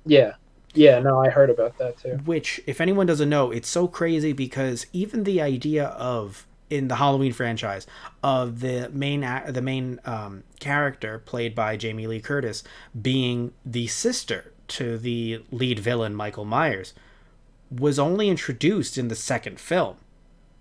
Yeah. Yeah, no, I heard about that too. Which, if anyone doesn't know, it's so crazy because even the idea of in the Halloween franchise of the main character played by Jamie Lee Curtis being the sister to the lead villain Michael Myers was only introduced in the second film.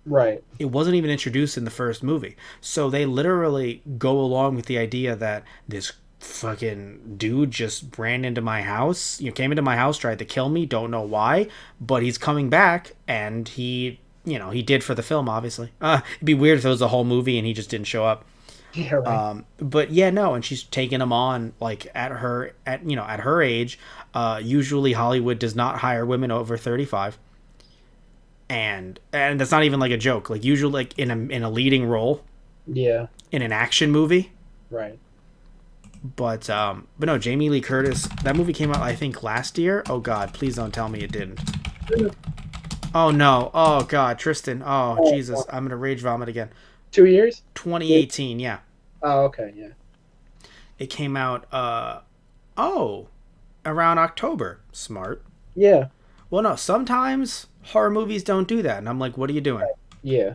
Right. It wasn't even introduced in the first movie. So they literally go along with the idea that this fucking dude just ran into my house, came into my house, tried to kill me, don't know why, but he's coming back, and he did for the film, obviously. It'd be weird if it was a whole movie and he just didn't show up. Yeah, right. But yeah, no, and she's taking him on like at her age. Usually Hollywood does not hire women over 35. And that's not even like a joke. Like usually like in a leading role Yeah. in an action movie. Right. But no, Jamie Lee Curtis, that movie came out I think last year. Oh god, please don't tell me it didn't. Oh no. Oh god, Tristan. Oh Jesus, I'm going to rage vomit again. 2 years? 2018, yeah. Oh, okay, yeah. It came out around October. Smart. Yeah. Well, no, sometimes horror movies don't do that, and I'm like, what are you doing? Yeah.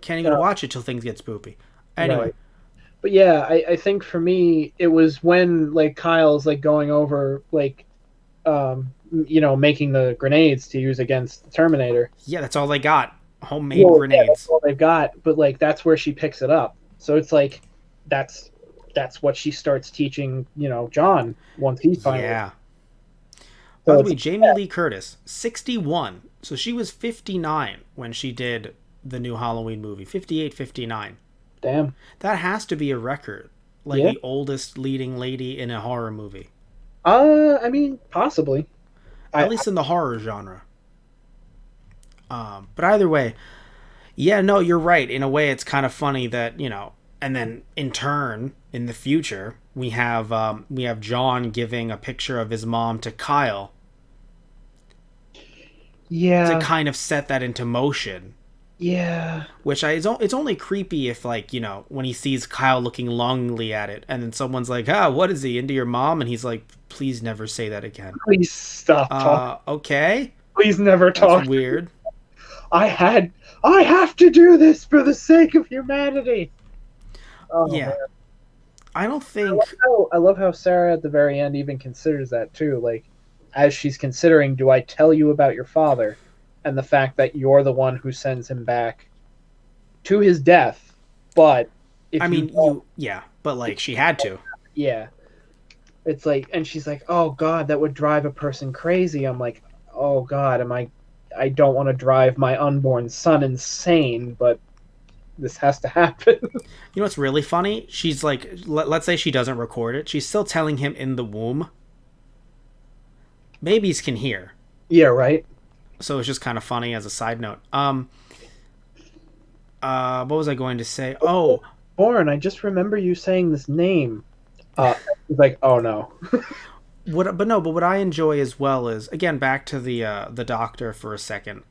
Can't even watch it till things get spoopy. Anyway, Right. But yeah, I think for me it was when like Kyle's like going over like making the grenades to use against the Terminator. yeah, that's all they got. Homemade Well, yeah, that's grenades. all they've got, but like that's where she picks it up. So it's like that's that's what she starts teaching, John once he's finally. Yeah. By So the it's way, Jamie Lee Curtis, 61. So she was 59 when she did the new Halloween movie. 58, 59. damn. That has to be a record. Like Yeah. the oldest leading lady in a horror movie. I mean, possibly. At I least in the horror genre. But either way, yeah, no, you're right. In a way, it's kind of funny that, and then in turn, in the future, we have John giving a picture of his mom to Kyle to Yeah. kind of set that into motion. Yeah. Which it's only creepy if, like, when he sees Kyle looking longingly at it, and then someone's like, what is he, into your mom? And he's like, please never say that again. Please stop talking. Okay. Please never That's talk. weird. I have to do this for the sake of humanity. Oh, Yeah. man. I don't think. I love how Sarah at the very end even considers that too. Like, as she's considering, do I tell you about your father and the fact that you're the one who sends him back to his death? But if I you mean, don't- yeah, but like she had to. yeah, it's like, and she's like, oh God, that would drive a person crazy. I'm like, oh God, I don't want to drive my unborn son insane, but this has to happen. You know what's really funny? She's like, let's say she doesn't record it. She's still telling him in the womb. Babies can hear, Yeah, right. so it's just kind of funny as a side note. What was I going to say? Oh, Born, I just remember you saying this name. He's like, oh no. but what I enjoy as well is, again, back to the doctor for a second,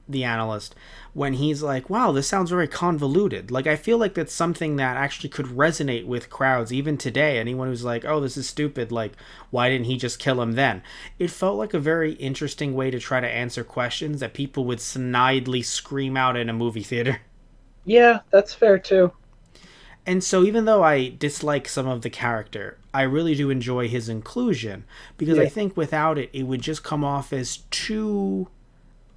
the analyst, when he's like, wow, this sounds very convoluted. Like, I feel like that's something that actually could resonate with crowds even today. Anyone who's like, oh, this is stupid, like, why didn't he just kill him then? It felt like a very interesting way to try to answer questions that people would snidely scream out in a movie theater. Yeah, that's fair too. And so, even though I dislike some of the character, I really do enjoy his inclusion, because Yeah. I think without it, it would just come off as too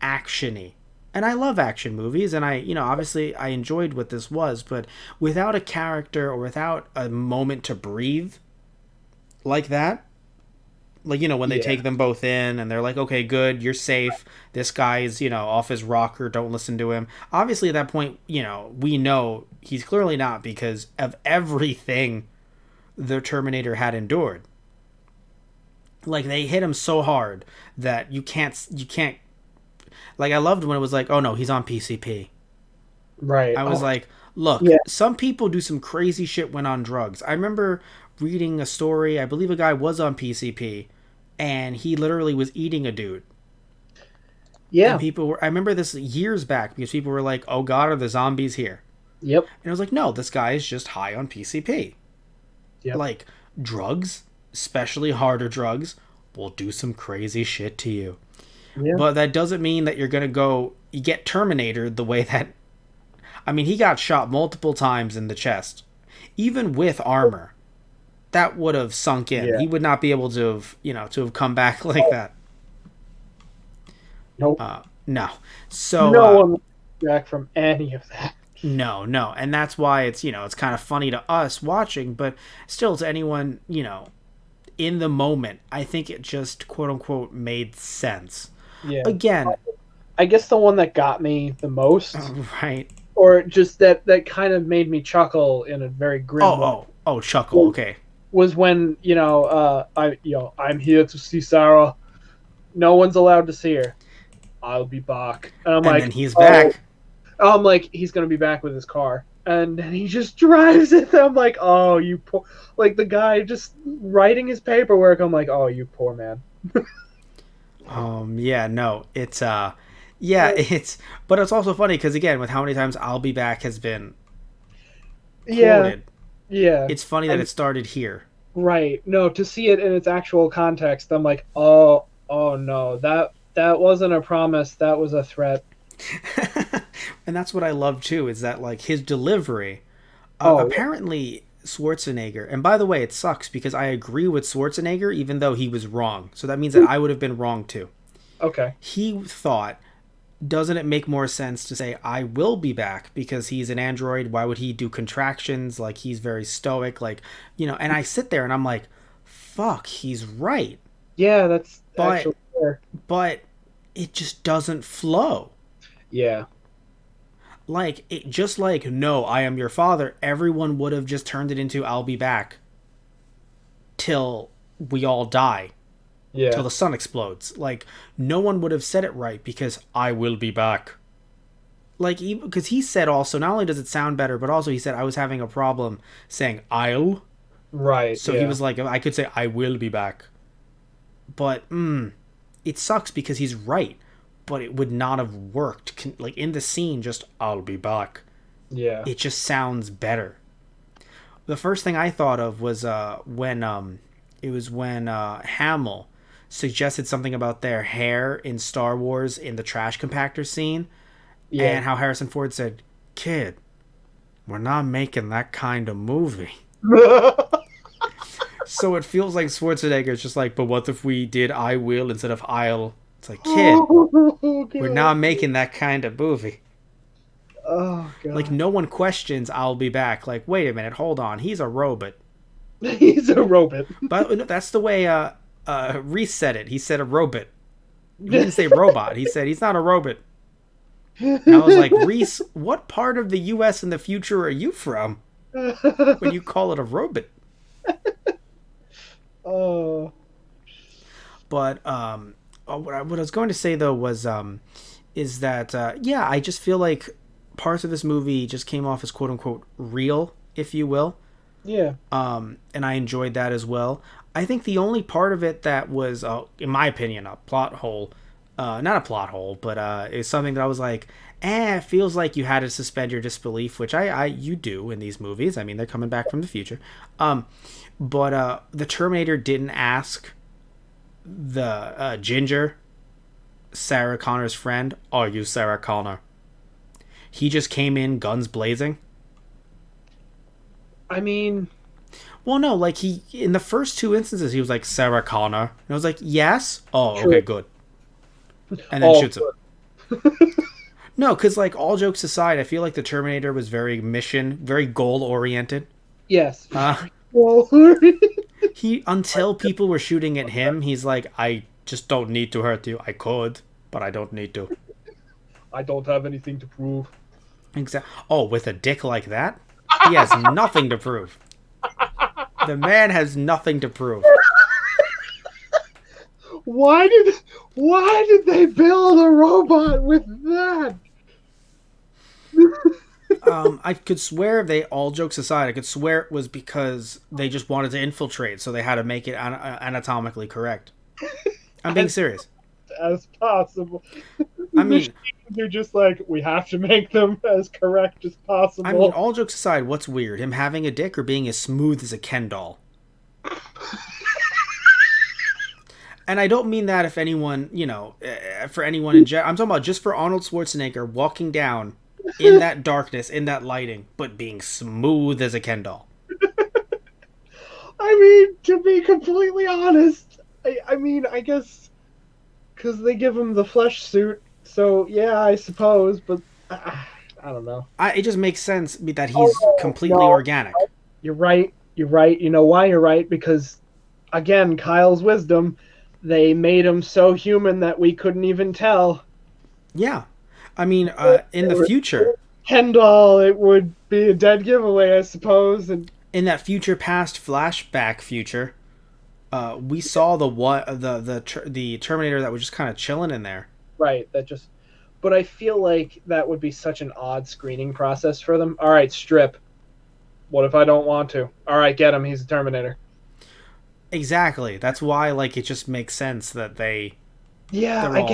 actiony. And I love action movies, and obviously I enjoyed what this was, but without a character or without a moment to breathe like that, like, when they Yeah. take them both in and they're like, okay, good, you're safe. This guy's, off his rocker. Don't listen to him. Obviously, at that point, we know he's clearly not, because of everything the Terminator had endured. Like, they hit him so hard that you can't. Like, I loved when it was like, oh no, he's on PCP. Right. I was like, look, Yeah. some people do some crazy shit when on drugs. I remember reading a story. I believe a guy was on PCP, and he literally was eating a dude. Yeah. And people were. I remember this years back, because people were like, "Oh God, are the zombies here?" Yep. And I was like, "No, this guy is just high on PCP. Yep. Like, drugs, especially harder drugs, will do some crazy shit to you." Yeah. But that doesn't mean that you're gonna go. You get Terminator the way that. I mean, he got shot multiple times in the chest, even with armor. That would have sunk in. Yeah. He would not be able to have come back like that. Nope. No. So No one back from any of that. no, and that's why it's kind of funny to us watching, but still to anyone in the moment, I think it just quote unquote made sense. Yeah. Again, I guess the one that got me the most, right? or just that kind of made me chuckle in a very grim way, Oh, chuckle. Okay. was when I'm here to see Sarah. No one's allowed to see her. I'll be back. And I'm And like, then he's back. I'm like, he's gonna be back with his car, and then he just drives it. I'm like, oh, you poor, like the guy just writing his paperwork. I'm like, oh, you poor man. Yeah, no, it's but it's also funny because, again, with how many times "I'll be back" has been quoted, Yeah. it's funny that it started here. Right. No, to see it in its actual context, I'm like, oh no, that wasn't a promise. That was a threat. And that's what I love too, is that, like, his delivery. Apparently, Schwarzenegger, and by the way, it sucks because I agree with Schwarzenegger, even though he was wrong. So that means that I would have been wrong too. Okay. He thought doesn't it make more sense to say I will be back because he's an android? Why would he do contractions? Like, he's very stoic, like, and I sit there and I'm like, fuck, he's right. Yeah, that's But actually fair. but it just doesn't flow. Yeah. Like, it just like, no, I am your father, everyone would have just turned it into I'll be back till we all die. Till Yeah. the sun explodes. Like, no one would have said it right because I will be back. Like, because he said also, not only does it sound better, but also he said I was having a problem saying I'll. Right. So yeah. he was like, I could say I will be back. But, it sucks because he's right. But it would not have worked. Like, in the scene, just I'll be back. Yeah. It just sounds better. The first thing I thought of was when Hamill suggested something about their hair in Star Wars in the trash compactor scene, Yeah. and how Harrison Ford said, "Kid, we're not making that kind of movie." So it feels like Schwarzenegger's just like, but what if we did I will instead of I'll? It's like, kid, Oh, we're God. not making that kind of movie. Oh god. Like, no one questions I'll be back. Like, wait a minute, hold on, he's a robot. He's a robot. But that's the way Reese said it. He said a robot. He didn't say robot. He said he's not a robot. And I was like, Reese, what part of the U.S. in the future are you from when you call it a robot? Oh. But what I was going to say though was is that yeah, I just feel like parts of this movie just came off as quote unquote real, if you will. Yeah. And I enjoyed that as well. I think the only part of it that was, in my opinion, a plot hole, not a plot hole, but is something that I was like, it feels like you had to suspend your disbelief, which you do in these movies. I mean, they're coming back from the future. But the Terminator didn't ask the Ginger, Sarah Connor's friend, "Are you Sarah Connor?" He just came in guns blazing. I mean, well, no, like he in the first two instances he was like Sarah Connor, and I was like, yes. Oh, True. okay, good. And then shoots him. No, because like all jokes aside, I feel like the Terminator was very very goal oriented. yes. Well, he until people were shooting at him, he's like, I just don't need to hurt you. I could, but I don't need to. I don't have anything to prove. Exactly. Oh, with a dick like that, he has nothing to prove. The man has nothing to prove. Why did they build a robot with that? I could swear all jokes aside, I could swear it was because they just wanted to infiltrate, so they had to make it anatomically correct. I'm being serious. As possible. I mean, they're just like, we have to make them as correct as possible. I mean, all jokes aside, what's weird? Him having a dick or being as smooth as a Ken doll? And I don't mean that if anyone, for anyone in general. I'm talking about just for Arnold Schwarzenegger walking down in that darkness, in that lighting, but being smooth as a Ken doll. I mean, to be completely honest, I mean, I guess because they give him the flesh suit, so yeah, I suppose, but I don't know. It just makes sense that he's completely organic. You're right. You're right. You know why you're right? Because, again, Kyle's wisdom, they made him so human that we couldn't even tell. Yeah. I mean, in the future, Ken doll, it would be a dead giveaway, I suppose. And in that future past flashback future, we saw the Terminator that was just kind of chilling in there. Right. But I feel like that would be such an odd screening process for them. All right, strip. What if I don't want to? All right, get him. He's a Terminator. Exactly. That's why, like, it just makes sense that they. Yeah,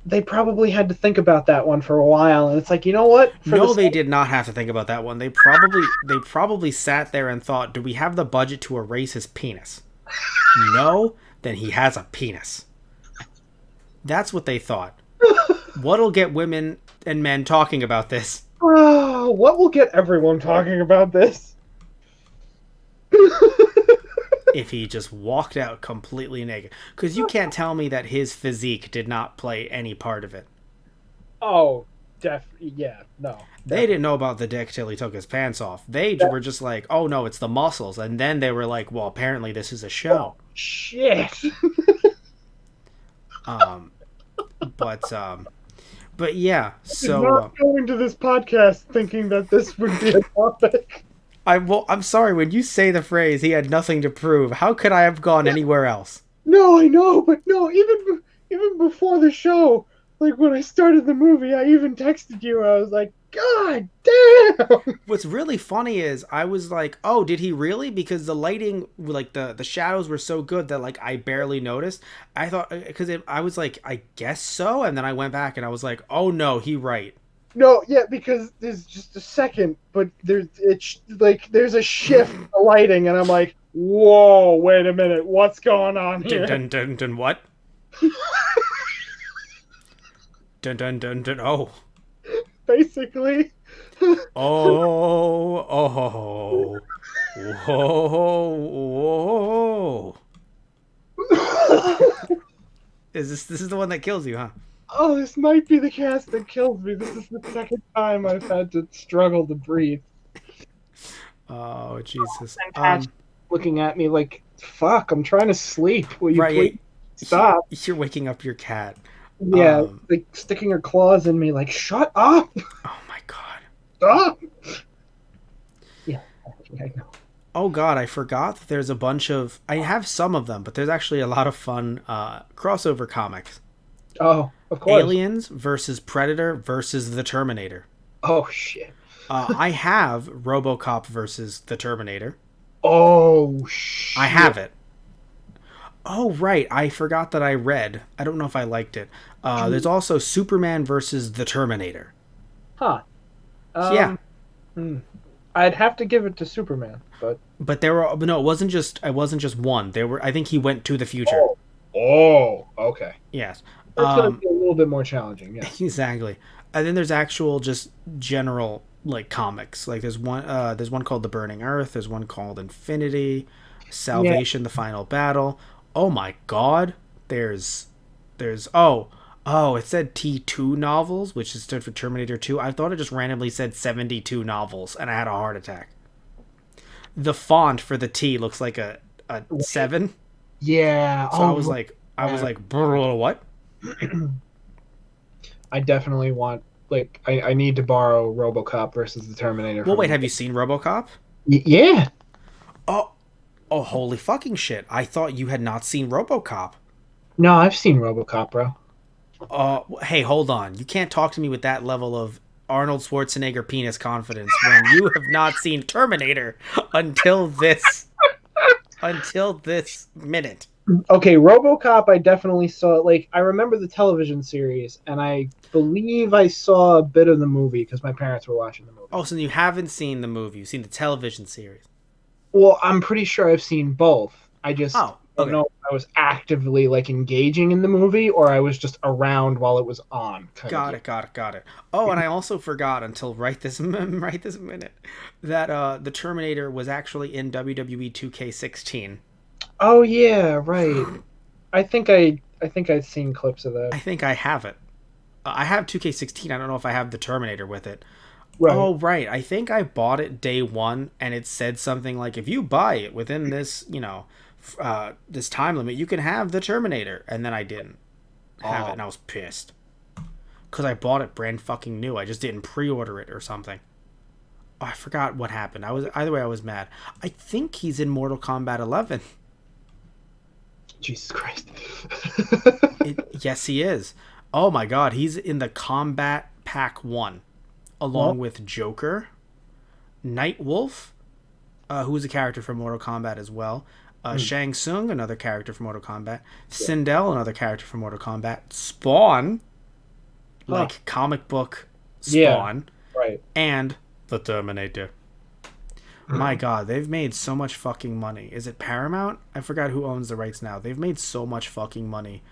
they probably had to think about that one for a while, and it's like, you know what? They did not have to think about that one. They probably sat there and thought, do we have the budget to erase his penis? No, then he has a penis. That's what they thought. What'll get women and men talking about this? What will get everyone talking about this? If he just walked out completely naked. Because you can't tell me that his physique did not play any part of it. Oh, yeah, no, They didn't definitely. know about the dick till he took his pants off. They That, were just like, oh no, it's the muscles. And then they were like, well, apparently this is a oh show. shit! Um, but yeah. I did So not go into this podcast thinking that this would be a topic. I'm sorry when you say the phrase "he had nothing to prove." How could I have gone anywhere else? No, I know, but no, even before the show, like when I started the movie, I even texted you. I was like, God damn! What's really funny is I was like, "Oh, did he really?" Because the lighting, like the shadows were so good that like I barely noticed. I thought because I was like, I guess so, and then I went back and I was like, "Oh no, he right." No, yeah, because there's just a second, but it's like there's a shift in the lighting, and I'm like, whoa, wait a minute, what's going on Dun here? dun dun dun what? Dun dun dun dun. Oh. Basically, Oh, oh, whoa, whoa. This is the one that kills you, huh? oh, this might be the cast that kills me. This is the second time I've had to struggle to breathe. Oh, Jesus. And Pat's looking at me like, fuck, I'm trying to sleep. Will you please Right. stop? You're waking up your cat. Yeah, Um, like sticking her claws in me, like, shut up! oh my God. Stop! Yeah, I know. Oh God, I forgot that there's a bunch of. I have some of them, but there's actually a lot of fun crossover comics. Oh, of course. Aliens versus Predator versus the Terminator. Oh, shit. I have RoboCop versus the Terminator. Oh, I shit. have it. Oh right, I forgot that I read. I don't know if I liked it. There's also Superman versus the Terminator. Huh. Yeah, Hmm. I'd have to give it to Superman, but. but there were no. It wasn't just. It wasn't just one. There were. I think he went to the future. Oh. Oh, okay. Yes. That's going to be a little bit more challenging, yes. Exactly. And then there's actual just general like comics. Like there's one called The Burning Earth, there's one called Infinity, Yeah. Salvation, The Final Battle. Oh my god. There's it said T2 novels, which stood for Terminator 2. I thought it just randomly said 72 novels and I had a heart attack. The font for the T looks like a 7. Yeah. So I Oh, was like man. what? I definitely want, like, I need to borrow RoboCop versus the Terminator Well, from wait, you. have you seen RoboCop? Yeah. Oh, oh, holy fucking shit. I thought you had not seen RoboCop. No, I've seen RoboCop, bro. Hey, hold on. You can't talk to me with that level of Arnold Schwarzenegger penis confidence when you have not seen Terminator until this minute. Okay, RoboCop, I definitely saw. Like, I remember the television series, and I believe I saw a bit of the movie because my parents were watching the movie. Oh, so you haven't seen the movie. You've seen the television series. Well, I'm pretty sure I've seen both. I just Oh, don't okay. know if I was actively like engaging in the movie or I was just around while it was on, kind of Got deal. it, got it, got it. Oh, and I also forgot until right this minute that the Terminator was actually in WWE 2K16. Oh yeah, right. I think I've seen clips of that. I think I have it. I have 2K16. I don't know if I have the Terminator with it. Right. Oh, right. I think I bought it day one, and it said something like, if you buy it within this, this time limit, you can have the Terminator. And then I didn't have it, Oh, and I was pissed. Because I bought it brand fucking new. I just didn't pre order it or something. Oh, I forgot what happened. Either way, I was mad. I think he's in Mortal Kombat 11. Jesus Christ. Yes, he is. Oh my god, he's in the Combat Pack 1, Well, along with Joker, Night Wolf, who's a character from Mortal Kombat as well. hmm, Shang Tsung, another character from Mortal Kombat. Sindel, another character from Mortal Kombat. Spawn, huh. like comic book Yeah, Spawn, right. and the Terminator. My god, they've made so much fucking money. Is it Paramount? I forgot who owns the rights now. They've made so much fucking money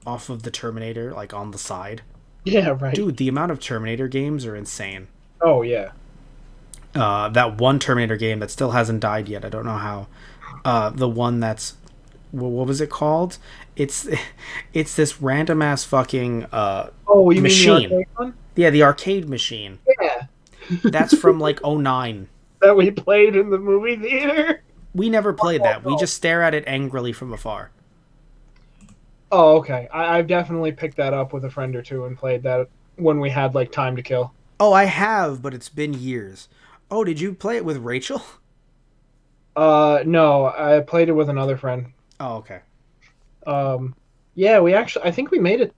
off of the Terminator, like on the side. Yeah, right. Dude, the amount of Terminator games are insane. Oh yeah. That one Terminator game that still hasn't died yet. I don't know how. The one that's what was it called? It's it's this random ass fucking Oh, you mean the machine. arcade one? Yeah, the arcade machine. Yeah, That's from like '09. that we played in the movie theater. We never played Oh that. We no. just stare at it angrily from afar. Oh, okay. I've definitely picked that up with a friend or two and played that when we had like time to kill. Oh, I have, but it's been years. Oh, did you play it with Rachel? No, I played it with another friend. Oh, okay. Um, yeah, we actually, I think we made it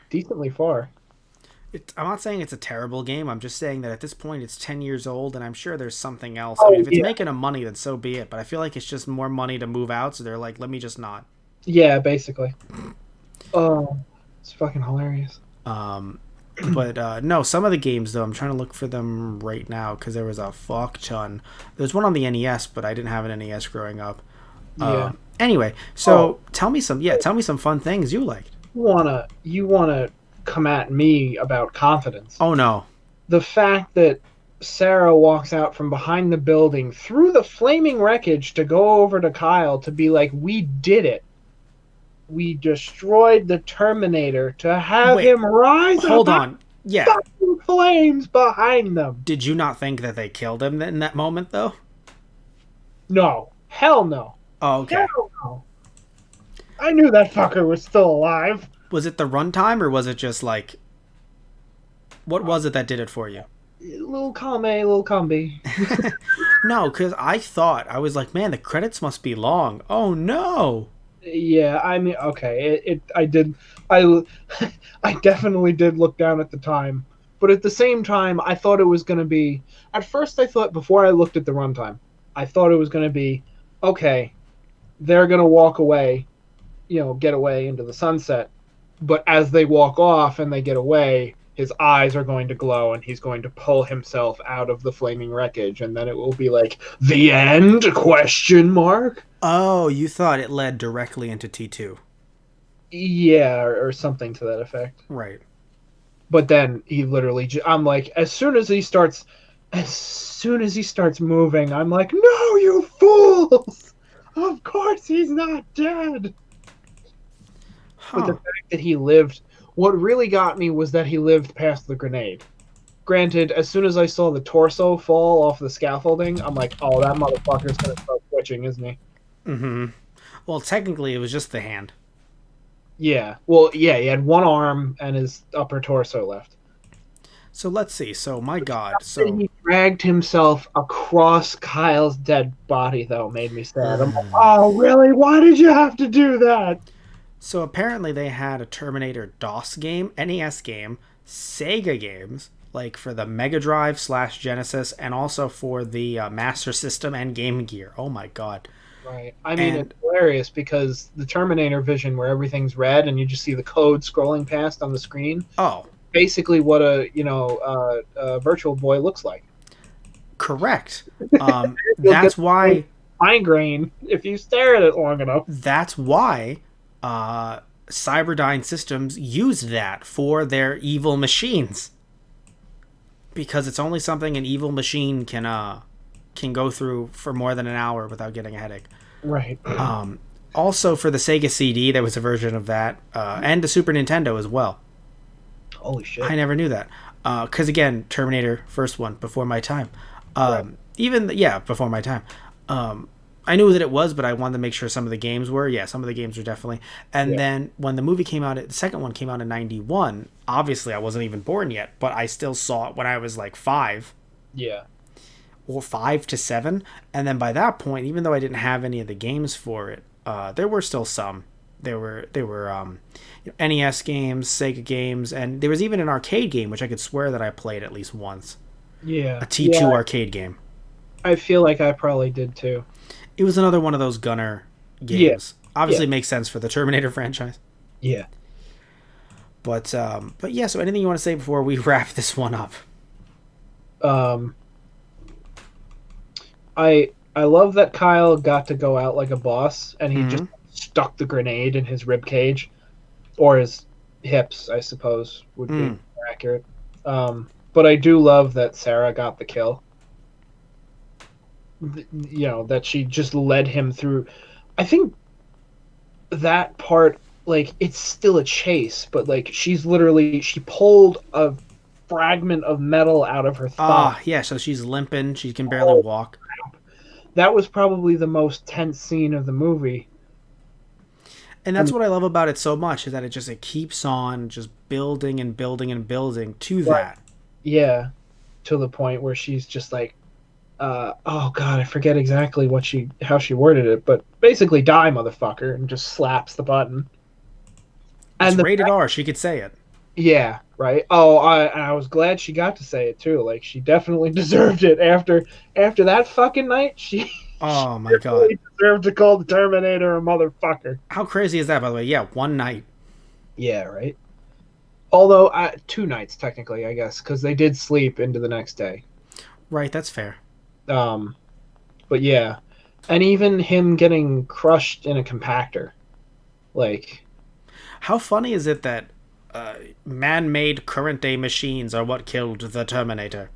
decently far. I'm not saying it's a terrible game. I'm just saying that at this point it's 10 years old and I'm sure there's something else. I mean, Oh if it's yeah, making them money, then so be it. But I feel like it's just more money to move out, so they're like, let me just not. yeah, basically. Oh, it's fucking hilarious. Um, but no, some of the games though, I'm trying to look for them right now because there was a fuck ton. There's one on the NES, but I didn't have an NES growing up. Yeah. Anyway, Oh, so tell me some fun things you liked. you wanna come at me about confidence? Oh no, The fact that Sarah walks out from behind the building through the flaming wreckage to go over to Kyle to be like, "We did it. We destroyed the Terminator," to have wait, him rise up hold out on. Yeah, of fucking flames behind them. did you not think that they killed him in that moment though? No. Hell no. Oh, okay. Hell no. I knew that fucker was still alive. Was it the runtime or was it just like what was it that did it for you? Little column A, little column B. No, because I was like, man, the credits must be long. Oh no. Yeah, I mean, okay, I did, I, I definitely did look down at the time, but at the same time, I thought it was going to be. At first, I thought before I looked at the runtime, I thought it was going to be, okay, they're going to walk away, get away into the sunset, but as they walk off and they get away, his eyes are going to glow and he's going to pull himself out of the flaming wreckage, and then it will be like the end question mark. Oh, you thought it led directly into T2. Yeah, or something to that effect. Right. But then he literally, I'm like, as soon as he starts moving, I'm like, no, you fools! Of course he's not dead. But the Huh. fact that he lived, what really got me was that he lived past the grenade. Granted, as soon as I saw the torso fall off the scaffolding, I'm like, oh, that motherfucker's gonna start twitching, isn't he? Mm-hmm. Well, technically it was just the hand. Yeah. Well, yeah, he had one arm and his upper torso left. So let's see. So my God. And So he dragged himself across Kyle's dead body, though, made me sad. I'm like, oh, really? Why did you have to do that? so apparently they had a Terminator DOS game, NES game, Sega games, like for the Mega Drive / Genesis, and also for the Master System and Game Gear. Oh my God. Right. I mean, And it's hilarious because the Terminator vision, where everything's red and you just see the code scrolling past on the screen, oh, basically what a Virtual Boy looks like. correct. You'll get That's why. migraine if you stare at it long enough. That's why Cyberdyne Systems used that for their evil machines, because it's only something an evil machine can go through for more than an hour without getting a headache. Right. Also, for the Sega CD, there was a version of that, and the Super Nintendo as well. Holy shit. I never knew that. Because again, Terminator, first one, before my time. Right. Before my time. I knew that it was, but I wanted to make sure some of the games were. Yeah, some of the games were definitely. And then when the movie came out, the second one came out in '91. Obviously, I wasn't even born yet, but I still saw it when I was like 5. Yeah. Or 5 to 7. And then by that point, even though I didn't have any of the games for it, there were still some. There were NES games, Sega games, and there was even an arcade game which I could swear that I played at least once. Yeah. A T2 arcade game. I feel like I probably did too. It was another one of those gunner games. Yeah. Obviously, makes sense for the Terminator franchise. Yeah. But yeah. So anything you want to say before we wrap this one up? I love that Kyle got to go out like a boss, and he Mhm. just stuck the grenade in his rib cage, or his hips, I suppose would be more accurate. But I do love that Sarah got the kill. That she just led him through. I think that part, like it's still a chase, but like she pulled a fragment of metal out of her thigh. Ah, yeah, so she's limping. She can barely walk. That was probably the most tense scene of the movie. And that's And what I love about it so much is that it keeps on just building and building and building to right, that. yeah, to the point where she's just like, oh god, I forget exactly how she worded it, but basically die, motherfucker, and just slaps the button. It's And the rated R. She could say it. yeah, right. Oh, I was glad she got to say it too. Like she definitely deserved it after that fucking night. She Oh my god. definitely deserved to call the Terminator a motherfucker. How crazy is that, by the way? Yeah, one night. Yeah, right. Although 2 nights technically, I guess, because they did sleep into the next day. Right, that's fair. Um, but yeah, and even him getting crushed in a compactor, like How funny is it that man made current day machines are what killed the Terminator?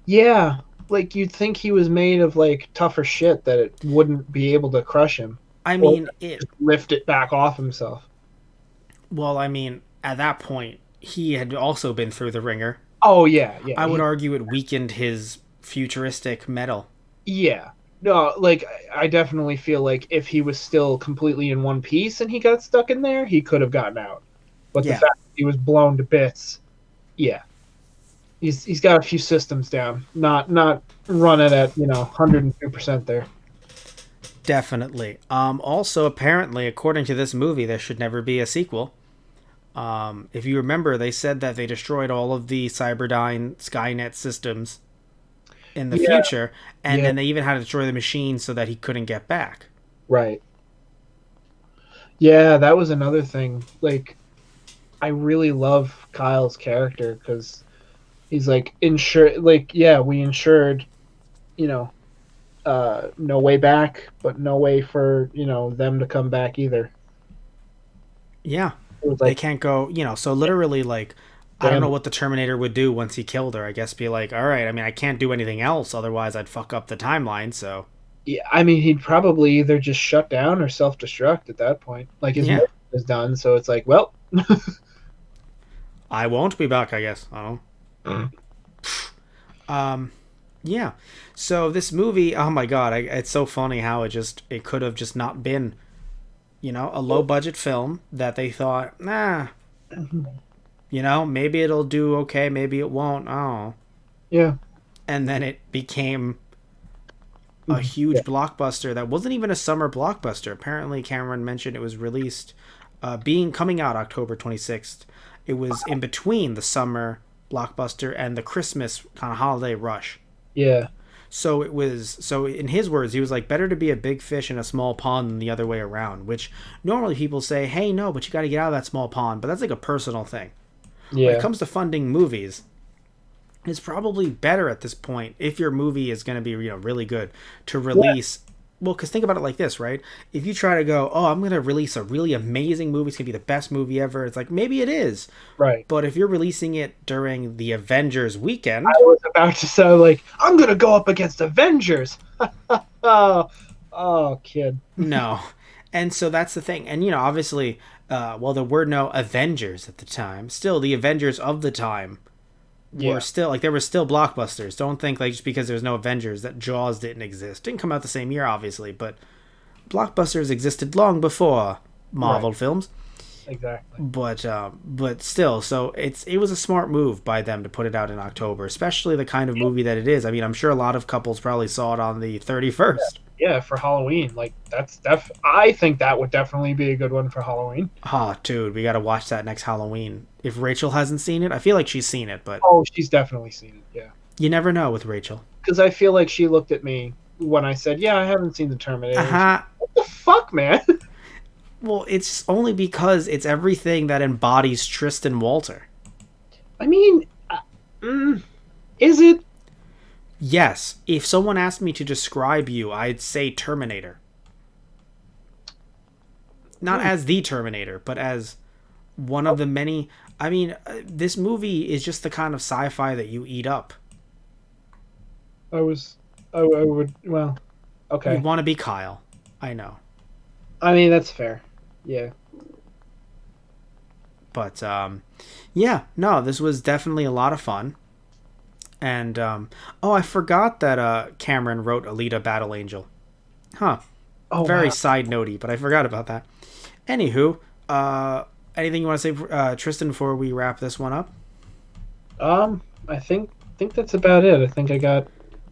yeah, like you'd think he was made of like tougher shit that it wouldn't be able to crush him I or mean, it. just lift it back off himself. Well, I mean, at that point, he had also been through the ringer. Oh yeah, yeah, I would argue it weakened his futuristic metal. yeah. No, like I definitely feel like if he was still completely in one piece and he got stuck in there, he could have gotten out. But the Yeah, fact that he was blown to bits, yeah, he's got a few systems down, not running at 102% there. definitely. Also, apparently, according to this movie, there should never be a sequel. If you remember, they said that they destroyed all of the Cyberdyne Skynet systems in the Yeah, future, and yeah, then they even had to destroy the machine so that he couldn't get back. right. Yeah, that was another thing. Like I really love Kyle's character because he's like insured. Like yeah, we insured, you know, no way back, but no way for them to come back either. Yeah, It was they like, can't go. So literally, like, I don't damn know it. what the Terminator would do once he killed her. I guess be like, all right. I mean, I can't do anything else, otherwise I'd fuck up the timeline. So Yeah, I mean, he'd probably either just shut down or self destruct at that point. Like his yeah, mission is done, so it's like, well, I won't be back. I guess I don't know. Yeah. So this movie, oh my god, it's so funny how it could have just not been, a low budget film that they thought, nah, maybe it'll do okay, maybe it won't. Oh, yeah, and then it became a huge yeah, blockbuster that wasn't even a summer blockbuster. Apparently, Cameron mentioned it was released, being coming out October 26th. It was in between the summer blockbuster and the Christmas kind of holiday rush. yeah, So in his words, he was like, better to be a big fish in a small pond than the other way around, which normally people say, hey, no, but you got to get out of that small pond. But that's like a personal thing. When it yeah, comes to funding movies, it's probably better at this point if your movie is going to be really good to yeah, release. Well, because think about it like this, right? If you try to go, oh, I'm going to release a really amazing movie, it's going to be the best movie ever, it's like, maybe it is. right. But if you're releasing it during the Avengers I weekend, was about to say like, I'm gonna go up against Avengers. Oh, oh, kid. no. And so that's the thing. And, obviously, well, there were no Avengers at the time. Still, the Avengers of the time were Yeah, still, like, there were still blockbusters. Don't think, like, just because there's no Avengers that Jaws didn't exist. Didn't come out the same year, obviously, but blockbusters existed long before right. Marvel films. Exactly. But still, so it was a smart move by them to put it out in October, especially the kind of movie that it is. I mean, I'm sure a lot of couples probably saw it on the 31st. Yeah, for Halloween. Like I think that would definitely be a good one for Halloween. Ah, dude, we got to watch that next Halloween. If Rachel hasn't seen it, I feel like she's seen it, but Oh, she's definitely seen it. Yeah. you never know with Rachel. Because I feel like she looked at me when I said, "Yeah, I haven't seen the Terminator." And she's Uh-huh. like, what the fuck, man? Well, it's only because it's everything that embodies Tristan Walter. I mean, mm, is it? Yes, if someone asked me to describe you, I'd say Terminator. Not Hmm, as the Terminator, but as one of the many. I mean, this movie is just the kind of sci-fi that you eat up. I was. I would. Well, You okay. want to be Kyle. I know. I mean, that's fair. Yeah. But yeah, no, this was definitely a lot of fun. And oh, I forgot that Cameron wrote Alita Battle Angel. Huh. Oh Very wow. side notey, but I forgot about that. Anywho, anything you want to say, Tristan, before we wrap this one up? I think that's about it. I think I got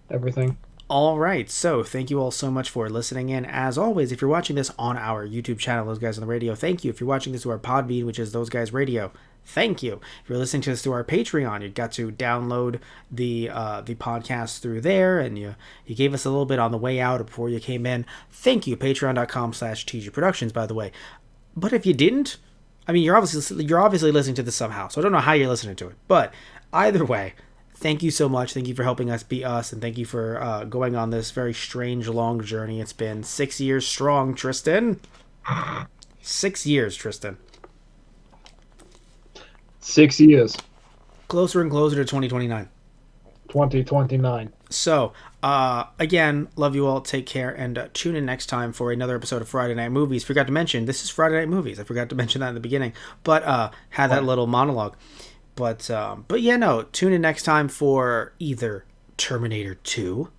everything. All right, so thank you all so much for listening in. As always, if you're watching this on our YouTube channel, Those Guys on the Radio, thank you. If you're watching this through our Podbean, which is Those Guys Radio, thank you. If you're listening to this through our Patreon, you got to download the podcast through there, and you gave us a little bit on the way out or before you came in. Thank you. Patreon.com/TG Productions, by the way. But if you didn't, I mean, you're obviously listening to this somehow, so I don't know how you're listening to it. But either way, thank you so much. Thank you for helping us be us, and thank you for going on this very strange, long journey. It's been 6 years strong, Tristan. 6 years, Tristan. 6 years. Closer and closer to 2029. 2029. So, again, love you all. Take care, and tune in next time for another episode of Friday Night Movies. Forgot to mention, this is Friday Night Movies. I forgot to mention that in the beginning, but had that little monologue. But yeah, no, tune in next time for either Terminator 2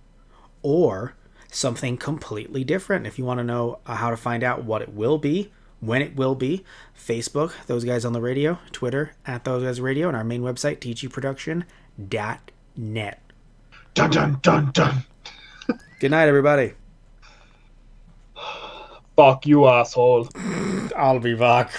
or something completely different. If you want to know how to find out what it will be, when it will be, Facebook, Those Guys on the Radio, Twitter, @Those Guys Radio, and our main website, tgproduction.net. Dun dun dun dun. Good night, everybody. Fuck you, asshole. I'll be back.